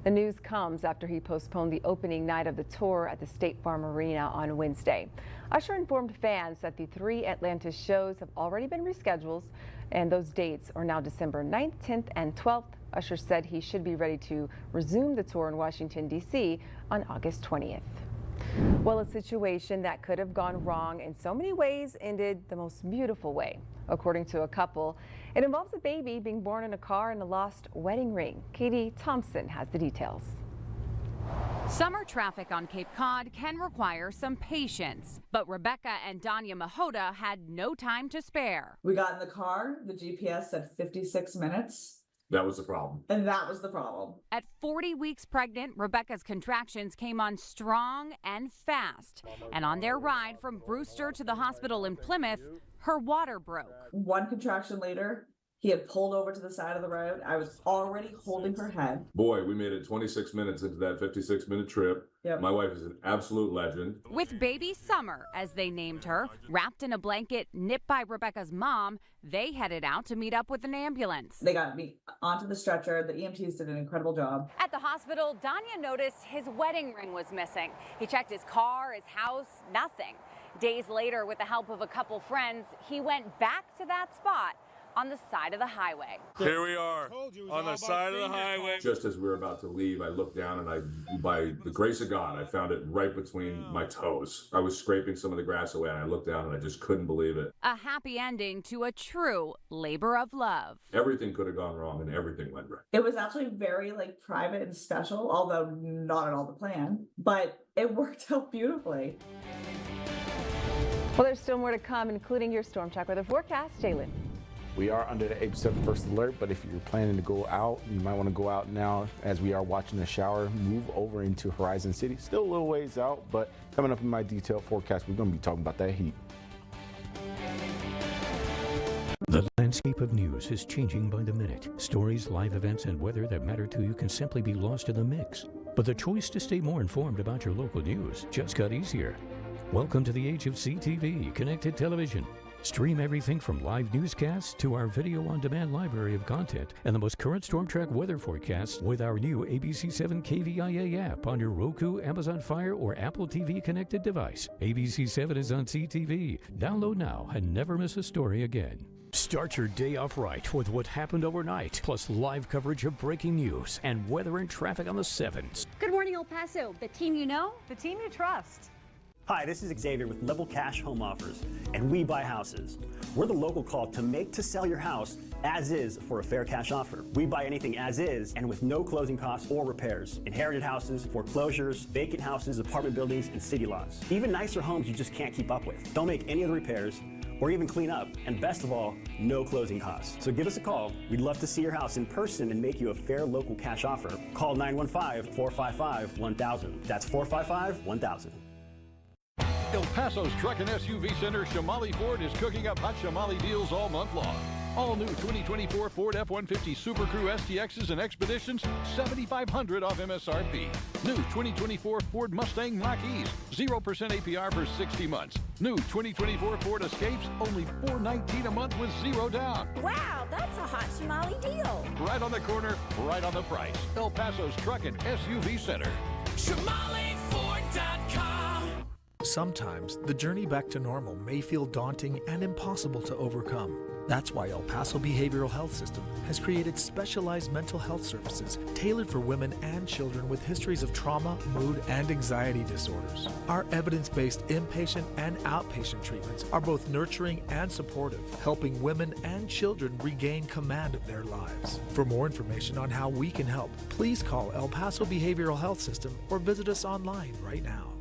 Speaker 1: The news comes after he postponed the opening night of the tour at the State Farm Arena on Wednesday. Usher informed fans that the 3 Atlanta shows have already been rescheduled, and those dates are now December 9th, 10th, and 12th. Usher said he should be ready to resume the tour in Washington, D.C. on August 20th. Well, a situation that could have gone wrong in so many ways ended the most beautiful way, according to a couple. It involves a baby being born in a car and a lost wedding ring. Katie Thompson has the details.
Speaker 15: Summer traffic on Cape Cod can require some patience, but Rebecca and Danya Mahota had no time to spare.
Speaker 16: We got in the car, the GPS said 56 minutes.
Speaker 17: That was the problem.
Speaker 16: And that was the problem.
Speaker 15: At 40 weeks pregnant, Rebecca's contractions came on strong and fast. And on their ride from Brewster to the hospital in Plymouth, her water broke.
Speaker 16: One contraction later, he had pulled over to the side of the road. I was already holding her head.
Speaker 17: Boy, we made it 26 minutes into that 56-minute trip.
Speaker 16: Yep.
Speaker 17: My wife is an absolute legend.
Speaker 15: With baby Summer, as they named her, wrapped in a blanket nipped by Rebecca's mom, they headed out to meet up with an ambulance.
Speaker 16: They got me onto the stretcher. The EMTs did an incredible job.
Speaker 15: At the hospital, Danya noticed his wedding ring was missing. He checked his car, his house, nothing. Days later, with the help of a couple friends, he went back to that spot on the side of the highway.
Speaker 4: Here we are on the side of the highway.
Speaker 17: Just as we were about to leave, I looked down and by the grace of God, I found it right between my toes. I was scraping some of the grass away and I looked down and I just couldn't believe it.
Speaker 15: A happy ending to a true labor of love.
Speaker 17: Everything could have gone wrong and everything went right.
Speaker 16: It was actually very private and special, although not at all the plan, but it worked out beautifully.
Speaker 1: Well, there's still more to come, including your Storm Track weather forecast. Jalen.
Speaker 23: We are under the ABC-7 first alert, but if you're planning to go out, you might want to go out now as we are watching the shower move over into Horizon City. Still a little ways out, but coming up in my detailed forecast, we're going to be talking about that heat.
Speaker 10: The landscape of news is changing by the minute. Stories, live events, and weather that matter to you can simply be lost in the mix. But the choice to stay more informed about your local news just got easier. Welcome to the age of CTV, connected television. Stream everything from live newscasts to our video-on-demand library of content and the most current Storm Track weather forecasts with our new ABC-7 KVIA app on your Roku, Amazon Fire, or Apple TV connected device. ABC-7 is on CTV. Download now and never miss a story again. Start your day off right with what happened overnight, plus live coverage of breaking news and weather and traffic on the 7s.
Speaker 12: Good morning, El Paso. The team you know,
Speaker 1: the team you trust.
Speaker 18: Hi, this is Xavier with Level Cash Home Offers, and we buy houses. We're the local call to make to sell your house as is for a fair cash offer. We buy anything as is and with no closing costs or repairs. Inherited houses, foreclosures, vacant houses, apartment buildings, and city lots. Even nicer homes you just can't keep up with. Don't make any of the repairs or even clean up, and best of all, no closing costs. So give us a call. We'd love to see your house in person and make you a fair local cash offer. Call 915-455-1000. That's 455-1000.
Speaker 19: El Paso's Truck and SUV Center, Shamali Ford, is cooking up hot Shamali deals all month long. All new 2024 Ford F-150 Super Crew STXs and Expeditions, $7,500 off MSRP. New 2024 Ford Mustang Mach-E's, 0% APR for 60 months. New 2024 Ford Escapes, only $419 a month with zero down.
Speaker 12: Wow, that's a hot Shamali deal.
Speaker 19: Right on the corner, right on the price. El Paso's Truck and SUV Center.
Speaker 9: ShamaliFord.com. Sometimes the journey back to normal may feel daunting and impossible to overcome. That's why El Paso Behavioral Health System has created specialized mental health services tailored for women and children with histories of trauma, mood, and anxiety disorders. Our evidence-based inpatient and outpatient treatments are both nurturing and supportive, helping women and children regain command of their lives. For more information on how we can help, please call El Paso Behavioral Health System or visit us online right now.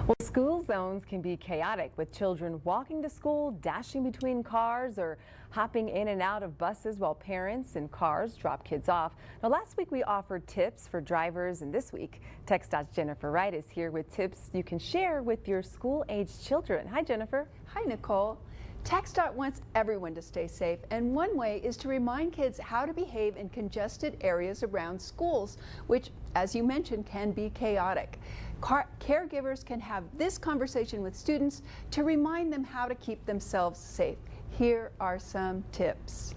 Speaker 1: Well, school zones can be chaotic with children walking to school, dashing between cars, or hopping in and out of buses while parents and cars drop kids off. Now, last week we offered tips for drivers, and this week TxDOT's Jennifer Wright is here with tips you can share with your school-aged children. Hi, Jennifer.
Speaker 20: Hi, Nicole. TxDOT wants everyone to stay safe, and one way is to remind kids how to behave in congested areas around schools, which, as you mentioned, can be chaotic. Caregivers can have this conversation with students to remind them how to keep themselves safe. Here are some tips.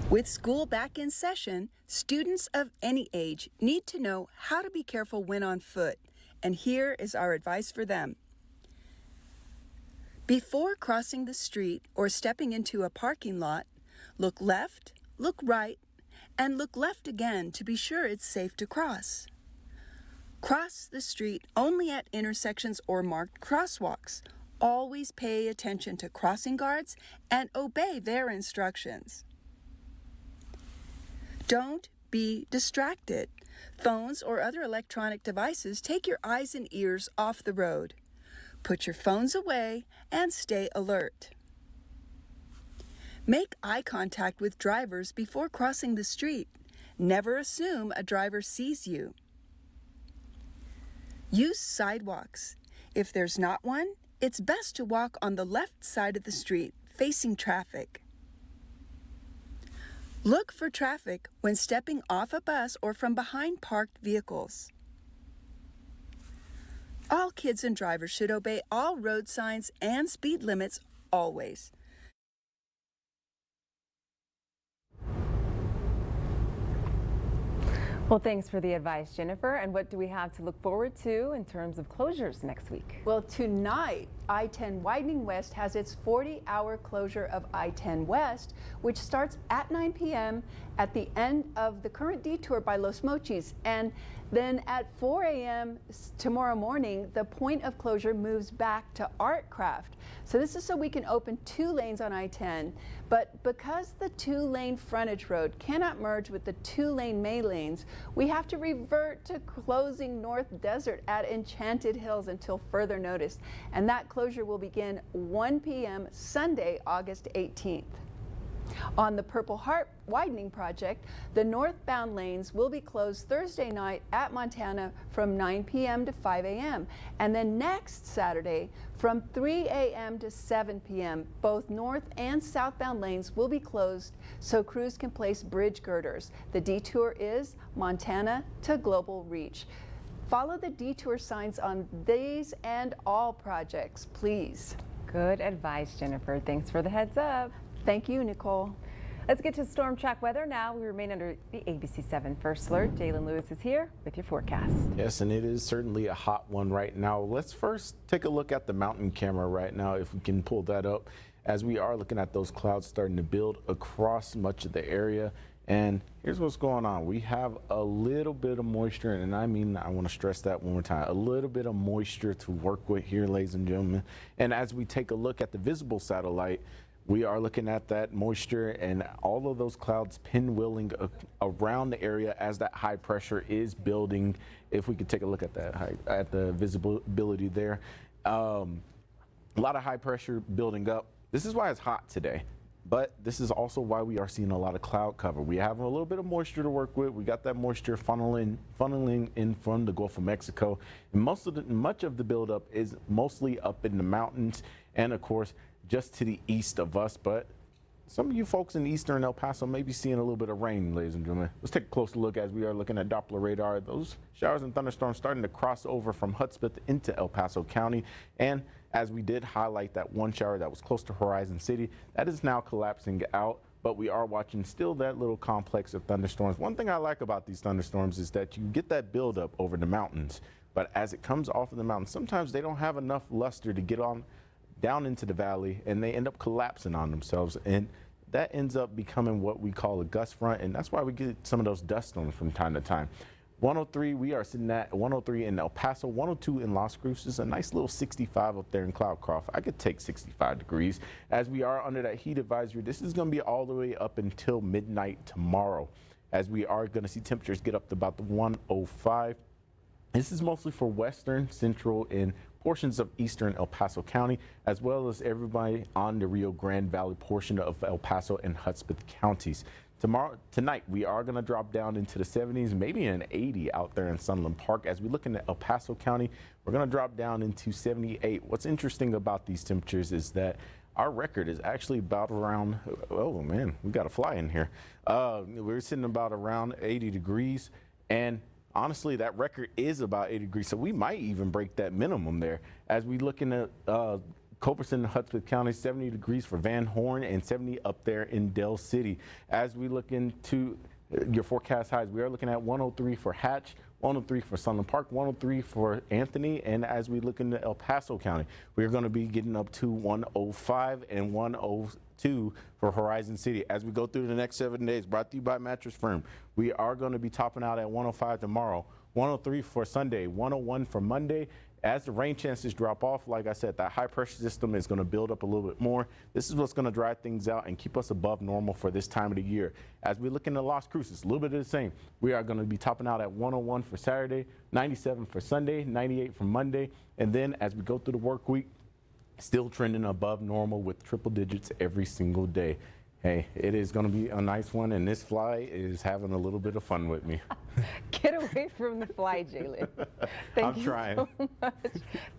Speaker 20: With school back in session, students of any age need to know how to be careful when on foot, and here is our advice for them. Before crossing the street or stepping into a parking lot, look left, look right, and look left again to be sure it's safe to cross. Cross the street only at intersections or marked crosswalks. Always pay attention to crossing guards and obey their instructions. Don't be distracted. Phones or other electronic devices take your eyes and ears off the road. Put your phones away and stay alert. Make eye contact with drivers before crossing the street. Never assume a driver sees you. Use sidewalks. If there's not one, it's best to walk on the left side of the street, facing traffic. Look for traffic when stepping off a bus or from behind parked vehicles. All kids and drivers should obey all road signs and speed limits always.
Speaker 1: Well, thanks for the advice, Jennifer. And what do we have to look forward to in terms of closures next week?
Speaker 20: Well, tonight
Speaker 2: I-10 widening west has its 40-hour closure of I-10 west, which starts at 9 p.m. at the end of the current detour by Los Mochis. And then at 4 a.m. tomorrow morning, the point of closure moves back to Artcraft. So this is so we can open 2 lanes on I-10. But because the 2-lane frontage road cannot merge with the 2-lane main lanes, we have to revert to closing North Desert at Enchanted Hills until further notice. And that closure will begin 1 p.m. Sunday, August 18th. On the Purple Heart widening project, the northbound lanes will be closed Thursday night at Montana from 9 p.m. to 5 a.m. And then next Saturday from 3 a.m. to 7 p.m. Both north and southbound lanes will be closed so crews can place bridge girders. The detour is Montana to Global Reach. Follow the detour signs on these and all projects, please.
Speaker 1: Good advice, Jennifer. Thanks for the heads up.
Speaker 2: Thank you, Nicole.
Speaker 1: Let's get to storm track weather now. We remain under the ABC-7 First Alert. Jalen Lewis is here with your forecast.
Speaker 23: Yes, and it is certainly a hot one right now. Let's first take a look at the mountain camera right now, if we can pull that up, as we are looking at those clouds starting to build across much of the area. And here's what's going on. We have a little bit of moisture, and I want to stress that one more time, a little bit of moisture to work with here, ladies and gentlemen. And as we take a look at the visible satellite, we are looking at that moisture and all of those clouds pinwheeling around the area as that high pressure is building. If we could take a look at that, at the visibility there. A lot of high pressure building up. This is why it's hot today, but this is also why we are seeing a lot of cloud cover. We have a little bit of moisture to work with. We got that moisture funneling in from the Gulf of Mexico. And much of the buildup is mostly up in the mountains and, of course, just to the east of us, but some of you folks in eastern El Paso may be seeing a little bit of rain, ladies and gentlemen. Let's take a closer look as we are looking at Doppler radar. Those showers and thunderstorms starting to cross over from Hudspeth into El Paso County. And as we did highlight that one shower that was close to Horizon City, that is now collapsing out, but we are watching still that little complex of thunderstorms. One thing I like about these thunderstorms is that you get that buildup over the mountains, but as it comes off of the mountains, sometimes they don't have enough luster to get on down into the valley, and they end up collapsing on themselves, and that ends up becoming what we call a gust front, and that's why we get some of those dust storms from time to time. 103, we are sitting at 103 in El Paso, 102 in Las Cruces, a nice little 65 up there in Cloudcroft. I could take 65 degrees. As we are under that heat advisory, this is going to be all the way up until midnight tomorrow, as we are going to see temperatures get up to about the 105. This is mostly for western, central, and portions of eastern El Paso County, as well as everybody on the Rio Grande Valley portion of El Paso and Hudspeth counties. Tonight, we are going to drop down into the 70s, maybe an 80 out there in Sunland Park. As we look into El Paso County, we're going to drop down into 78. What's interesting about these temperatures is that our record is actually about around, oh man, we got a fly in here. We're sitting about around 80 degrees, and honestly, that record is about 80 degrees, so we might even break that minimum there. As we look into Culberson and Hudspeth County, 70 degrees for Van Horn and 70 up there in Del City. As we look into your forecast highs, we are looking at 103 for Hatch, 103 for Sunland Park, 103 for Anthony, and as we look into El Paso County, we're going to be getting up to 105 and 102 for Horizon City. As we go through the next 7 days, brought to you by Mattress Firm, we are going to be topping out at 105 tomorrow, 103 for Sunday, 101 for Monday. As the rain chances drop off, like I said, that high pressure system is going to build up a little bit more. This is what's going to dry things out and keep us above normal for this time of the year. As we look into Las Cruces, a little bit of the same. We are going to be topping out at 101 for Saturday, 97 for Sunday, 98 for Monday. And then as we go through the work week, still trending above normal with triple digits every single day. Hey, it is going to be a nice one, and this fly is having a little bit of fun with me.
Speaker 1: Get away from the fly, Jalen.
Speaker 23: I'm trying.
Speaker 1: So much.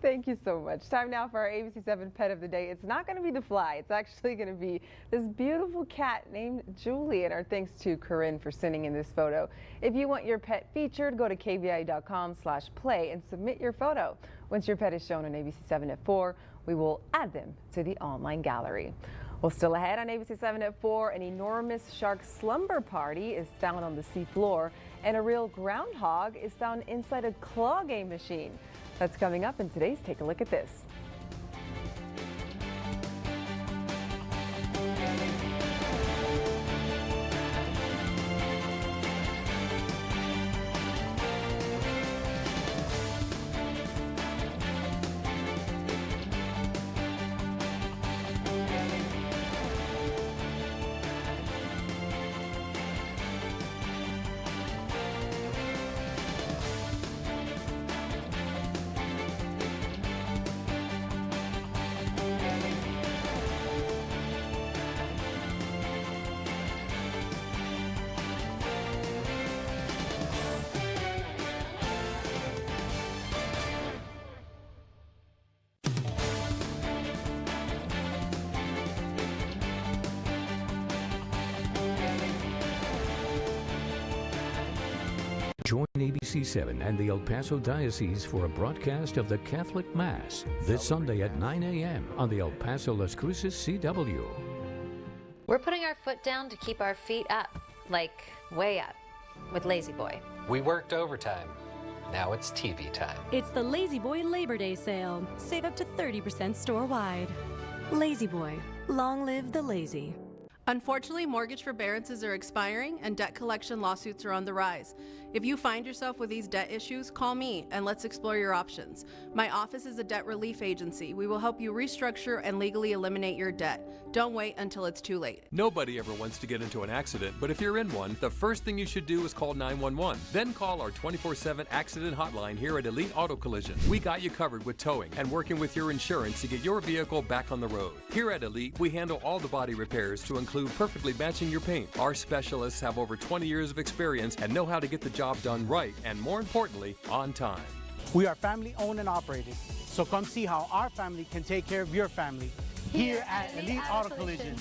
Speaker 1: Thank you so much. Time now for our ABC-7 Pet of the Day. It's not going to be the fly. It's actually going to be this beautiful cat named Julie, and our thanks to Corinne for sending in this photo. If you want your pet featured, go to kvi.com/play and submit your photo. Once your pet is shown on ABC-7 at 4, we will add them to the online gallery. Well, still ahead on ABC-7 at 4, an enormous shark slumber party is found on the seafloor, and a real groundhog is found inside a claw game machine. That's coming up in today's Take a Look at This.
Speaker 10: Join ABC-7 and the El Paso Diocese for a broadcast of the Catholic Mass this Sunday at 9 a.m. on the El Paso Las Cruces CW.
Speaker 5: We're putting our foot down to keep our feet up, like way up, with Lazy Boy.
Speaker 11: We worked overtime. Now it's TV time.
Speaker 14: It's the Lazy Boy Labor Day sale. Save up to 30% store-wide. Lazy Boy. Long live the lazy.
Speaker 21: Unfortunately, mortgage forbearances are expiring and debt collection lawsuits are on the rise. If you find yourself with these debt issues, call me and let's explore your options. My office is a debt relief agency. We will help you restructure and legally eliminate your debt. Don't wait until it's too late.
Speaker 22: Nobody ever wants to get into an accident, but if you're in one, the first thing you should do is call 911. Then call our 24/7 accident hotline here at Elite Auto Collision. We got you covered with towing and working with your insurance to get your vehicle back on the road. Here at Elite, we handle all the body repairs to include perfectly matching your paint. Our specialists have over 20 years of experience and know how to get the job done right and, more importantly, on time.
Speaker 24: We are family owned and operated, so come see how our family can take care of your family here at Elite Auto Collision.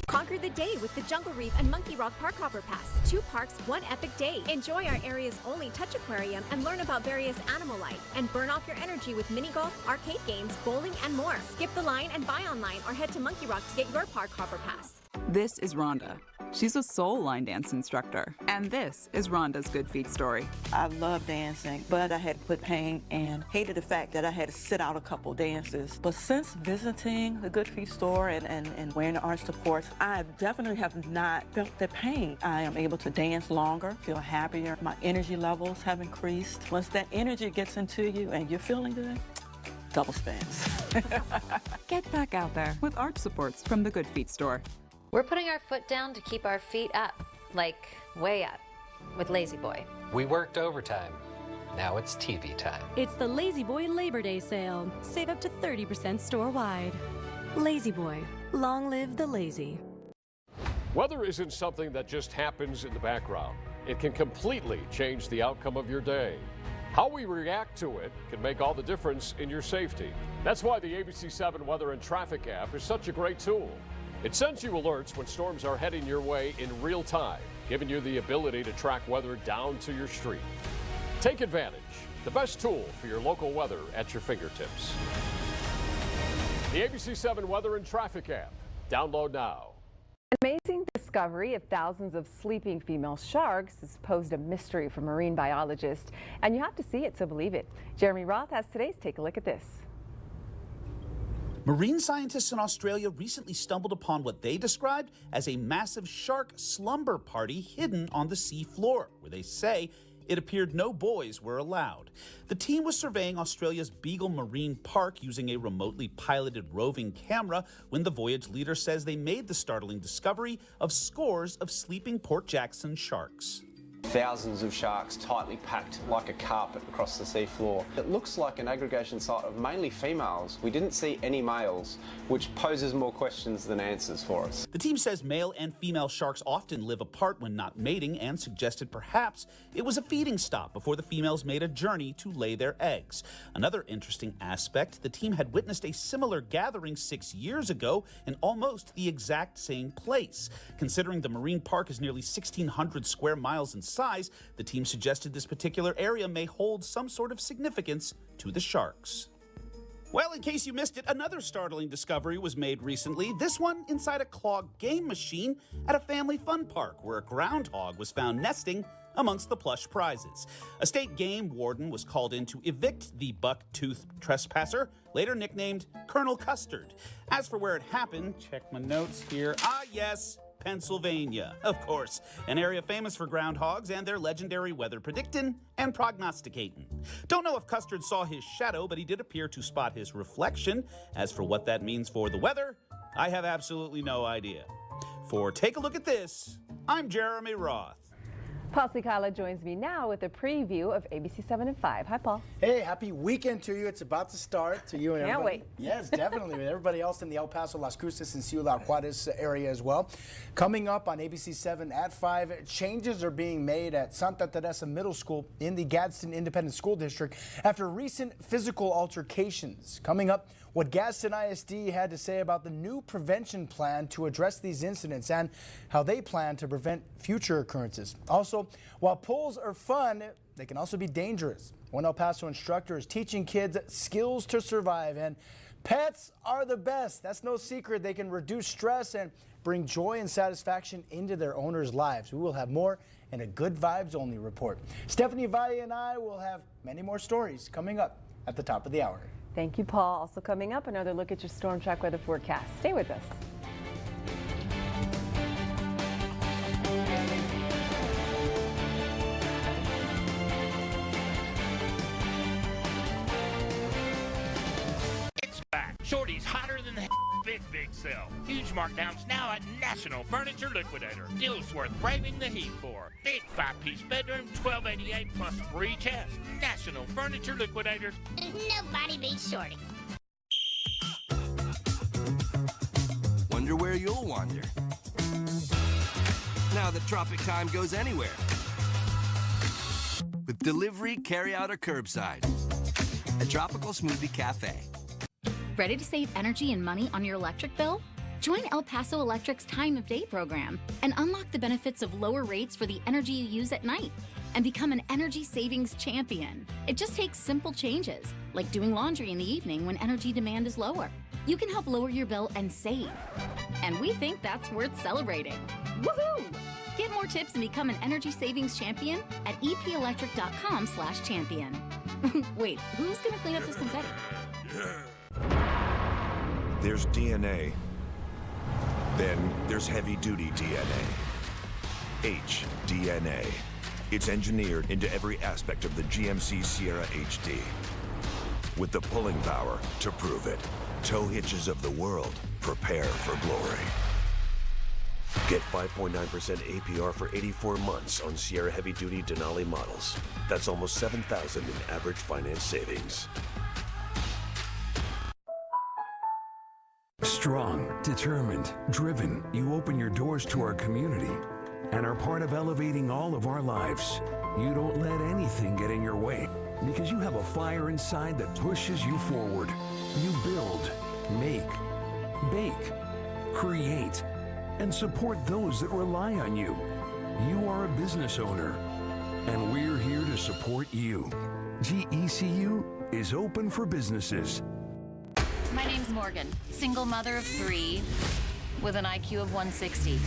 Speaker 27: Conquer the day with the Jungle Reef and Monkey Rock Park Hopper Pass. 2 parks, 1 epic day. Enjoy our area's only touch aquarium and learn about various animal life. And burn off your energy with mini golf, arcade games, bowling, and more. Skip the line and buy online or head to Monkey Rock to get your Park Hopper Pass.
Speaker 28: This is Rhonda. She's a soul line dance instructor. And this is Rhonda's Good Feet story.
Speaker 29: I love dancing, but I had to quit paying and hated the fact that I had to sit out a couple dances. But since visiting the Good Feet store and wearing the arch supports, I definitely have not felt the pain. I am able to dance longer, feel happier. My energy levels have increased. Once that energy gets into you and you're feeling good, double spins.
Speaker 28: Get back out there with arch supports from the Good Feet store.
Speaker 5: We're putting our foot down to keep our feet up, like way up, with Lazy Boy.
Speaker 11: We worked overtime. Now it's TV time.
Speaker 14: It's the Lazy Boy Labor Day sale. Save up to 30% store-wide. Lazy Boy. Long live the lazy.
Speaker 30: Weather isn't something that just happens in the background. It can completely change the outcome of your day. How we react to it can make all the difference in your safety. That's why the ABC-7 Weather and Traffic app is such a great tool. It sends you alerts when storms are heading your way in real time, giving you the ability to track weather down to your street. Take advantage. The best tool for your local weather at your fingertips. The ABC-7 Weather and Traffic app. Download now.
Speaker 1: An amazing discovery of thousands of sleeping female sharks has posed a mystery for marine biologists, and you have to see it to believe it. Jeremy Roth has today's Take a Look at This.
Speaker 31: Marine scientists in Australia recently stumbled upon what they described as a massive shark slumber party hidden on the sea floor, where they say it appeared no boys were allowed. The team was surveying Australia's Beagle Marine Park using a remotely piloted roving camera when the voyage leader says they made the startling discovery of scores of sleeping Port Jackson sharks.
Speaker 32: Thousands of sharks tightly packed like a carpet across the seafloor. It looks like an aggregation site of mainly females. We didn't see any males, which poses more questions than answers for us.
Speaker 31: The team says male and female sharks often live apart when not mating and suggested perhaps it was a feeding stop before the females made a journey to lay their eggs. Another interesting aspect, the team had witnessed a similar gathering 6 years ago in almost the exact same place. Considering the marine park is nearly 1,600 square miles in size, the team suggested this particular area may hold some sort of significance to the sharks. Well, in case you missed it, another startling discovery was made recently, this one inside a clogged game machine at a family fun park where a groundhog was found nesting amongst the plush prizes. A state game warden was called in to evict the buck-toothed trespasser, later nicknamed Colonel Custard. As for where it happened, check my notes here. Yes, Pennsylvania, of course, an area famous for groundhogs and their legendary weather predictin' and prognosticatin'. Don't know if Custard saw his shadow, but he did appear to spot his reflection. As for what that means for the weather, I have absolutely no idea. For Take a Look at This, I'm Jeremy Roth.
Speaker 1: Paul Sikala joins me now with a preview of ABC 7 and 5. Hi, Paul.
Speaker 8: Hey, happy weekend to you. It's about to start to you and
Speaker 1: Can't
Speaker 8: everybody.
Speaker 1: wait.
Speaker 8: Yes, definitely. With everybody else in the El Paso, Las Cruces, and Ciudad Juarez area as well. Coming up on ABC 7 at 5, changes are being made at Santa Teresa Middle School in the Gadsden Independent School District after recent physical altercations. Coming up, what Gadsden ISD had to say about the new prevention plan to address these incidents and how they plan to prevent future occurrences. Also, So while pulls are fun, they can also be dangerous. One El Paso instructor is teaching kids skills to survive, and pets are the best. That's no secret. They can reduce stress and bring joy and satisfaction into their owners' lives. We will have more in a Good Vibes Only report. Stephanie Valle and I will have many more stories coming up at the top of the hour.
Speaker 1: Thank you, Paul. Also coming up, another look at your storm track weather forecast. Stay with us.
Speaker 3: Shorty's hotter than the big sale. Huge markdowns now at National Furniture Liquidator. Deals worth braving the heat for. Big 5-piece bedroom, $12.88 plus free chest. National Furniture Liquidators.
Speaker 4: Nobody beats Shorty.
Speaker 6: Wonder where you'll wander. Now that Tropic Time goes anywhere. With delivery, carry-out, or curbside. A Tropical Smoothie Cafe.
Speaker 7: Ready to save energy and money on your electric bill? Join El Paso Electric's Time of Day program and unlock the benefits of lower rates for the energy you use at night and become an energy savings champion. It just takes simple changes, like doing laundry in the evening when energy demand is lower. You can help lower your bill and save. And we think that's worth celebrating. Woohoo! Get more tips and become an energy savings champion at epelectric.com/champion. Wait, who's gonna clean up this confetti?
Speaker 12: There's DNA. Then there's heavy-duty DNA. HDNA. It's engineered into every aspect of the GMC Sierra HD. With the pulling power to prove it. Tow hitches of the world, prepare for glory. Get 5.9% APR for 84 months on Sierra heavy-duty Denali models. That's almost $7,000 in average finance savings.
Speaker 13: Strong, determined, driven, you open your doors to our community and are part of elevating all of our lives. You don't let anything get in your way because you have a fire inside that pushes you forward. You build, make, bake, create, and support those that rely on you. You are a business owner, and we're here to support you. GECU is open for businesses.
Speaker 15: My name's Morgan, single mother of 3 with an IQ of 160.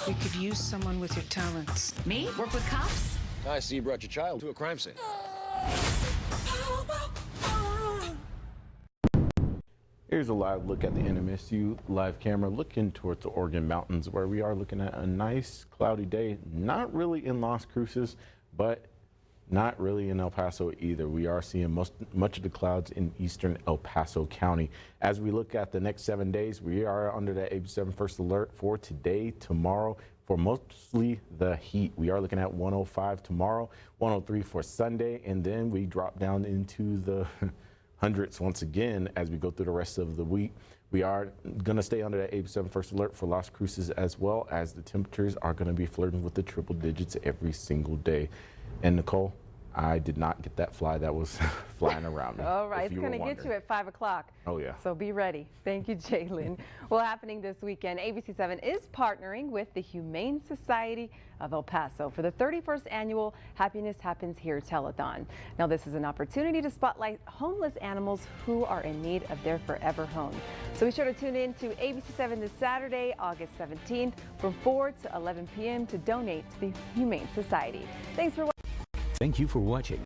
Speaker 16: We could use someone with your talents.
Speaker 15: Me? Work with cops?
Speaker 17: I see you brought your child to a crime scene.
Speaker 23: Here's a live look at the NMSU live camera looking towards the Oregon Mountains, where we are looking at a nice cloudy day. Not really in Las Cruces, but not really in El Paso either. We are seeing much of the clouds in eastern El Paso County. As we look at the next 7 days, we are under the ABC-7 first alert for today, tomorrow, for mostly the heat. We are looking at 105 tomorrow, 103 for Sunday, and then we drop down into the hundreds once again as we go through the rest of the week. We are going to stay under that ABC-7 first alert for Las Cruces, as well as the temperatures are going to be flirting with the triple digits every single day. And Nicole, I did not get that fly that was flying around me.
Speaker 1: All right, it's going to get you at 5 o'clock.
Speaker 23: Oh, yeah.
Speaker 1: So be ready. Thank you, Jalen. Well, happening this weekend, ABC-7 is partnering with the Humane Society of El Paso for the 31st annual Happiness Happens Here telethon. Now, this is an opportunity to spotlight homeless animals who are in need of their forever home. So be sure to tune in to ABC-7 this Saturday, August 17th from 4 to 11 p.m. to donate to the Humane Society. Thanks for watching.
Speaker 10: Thank you for watching.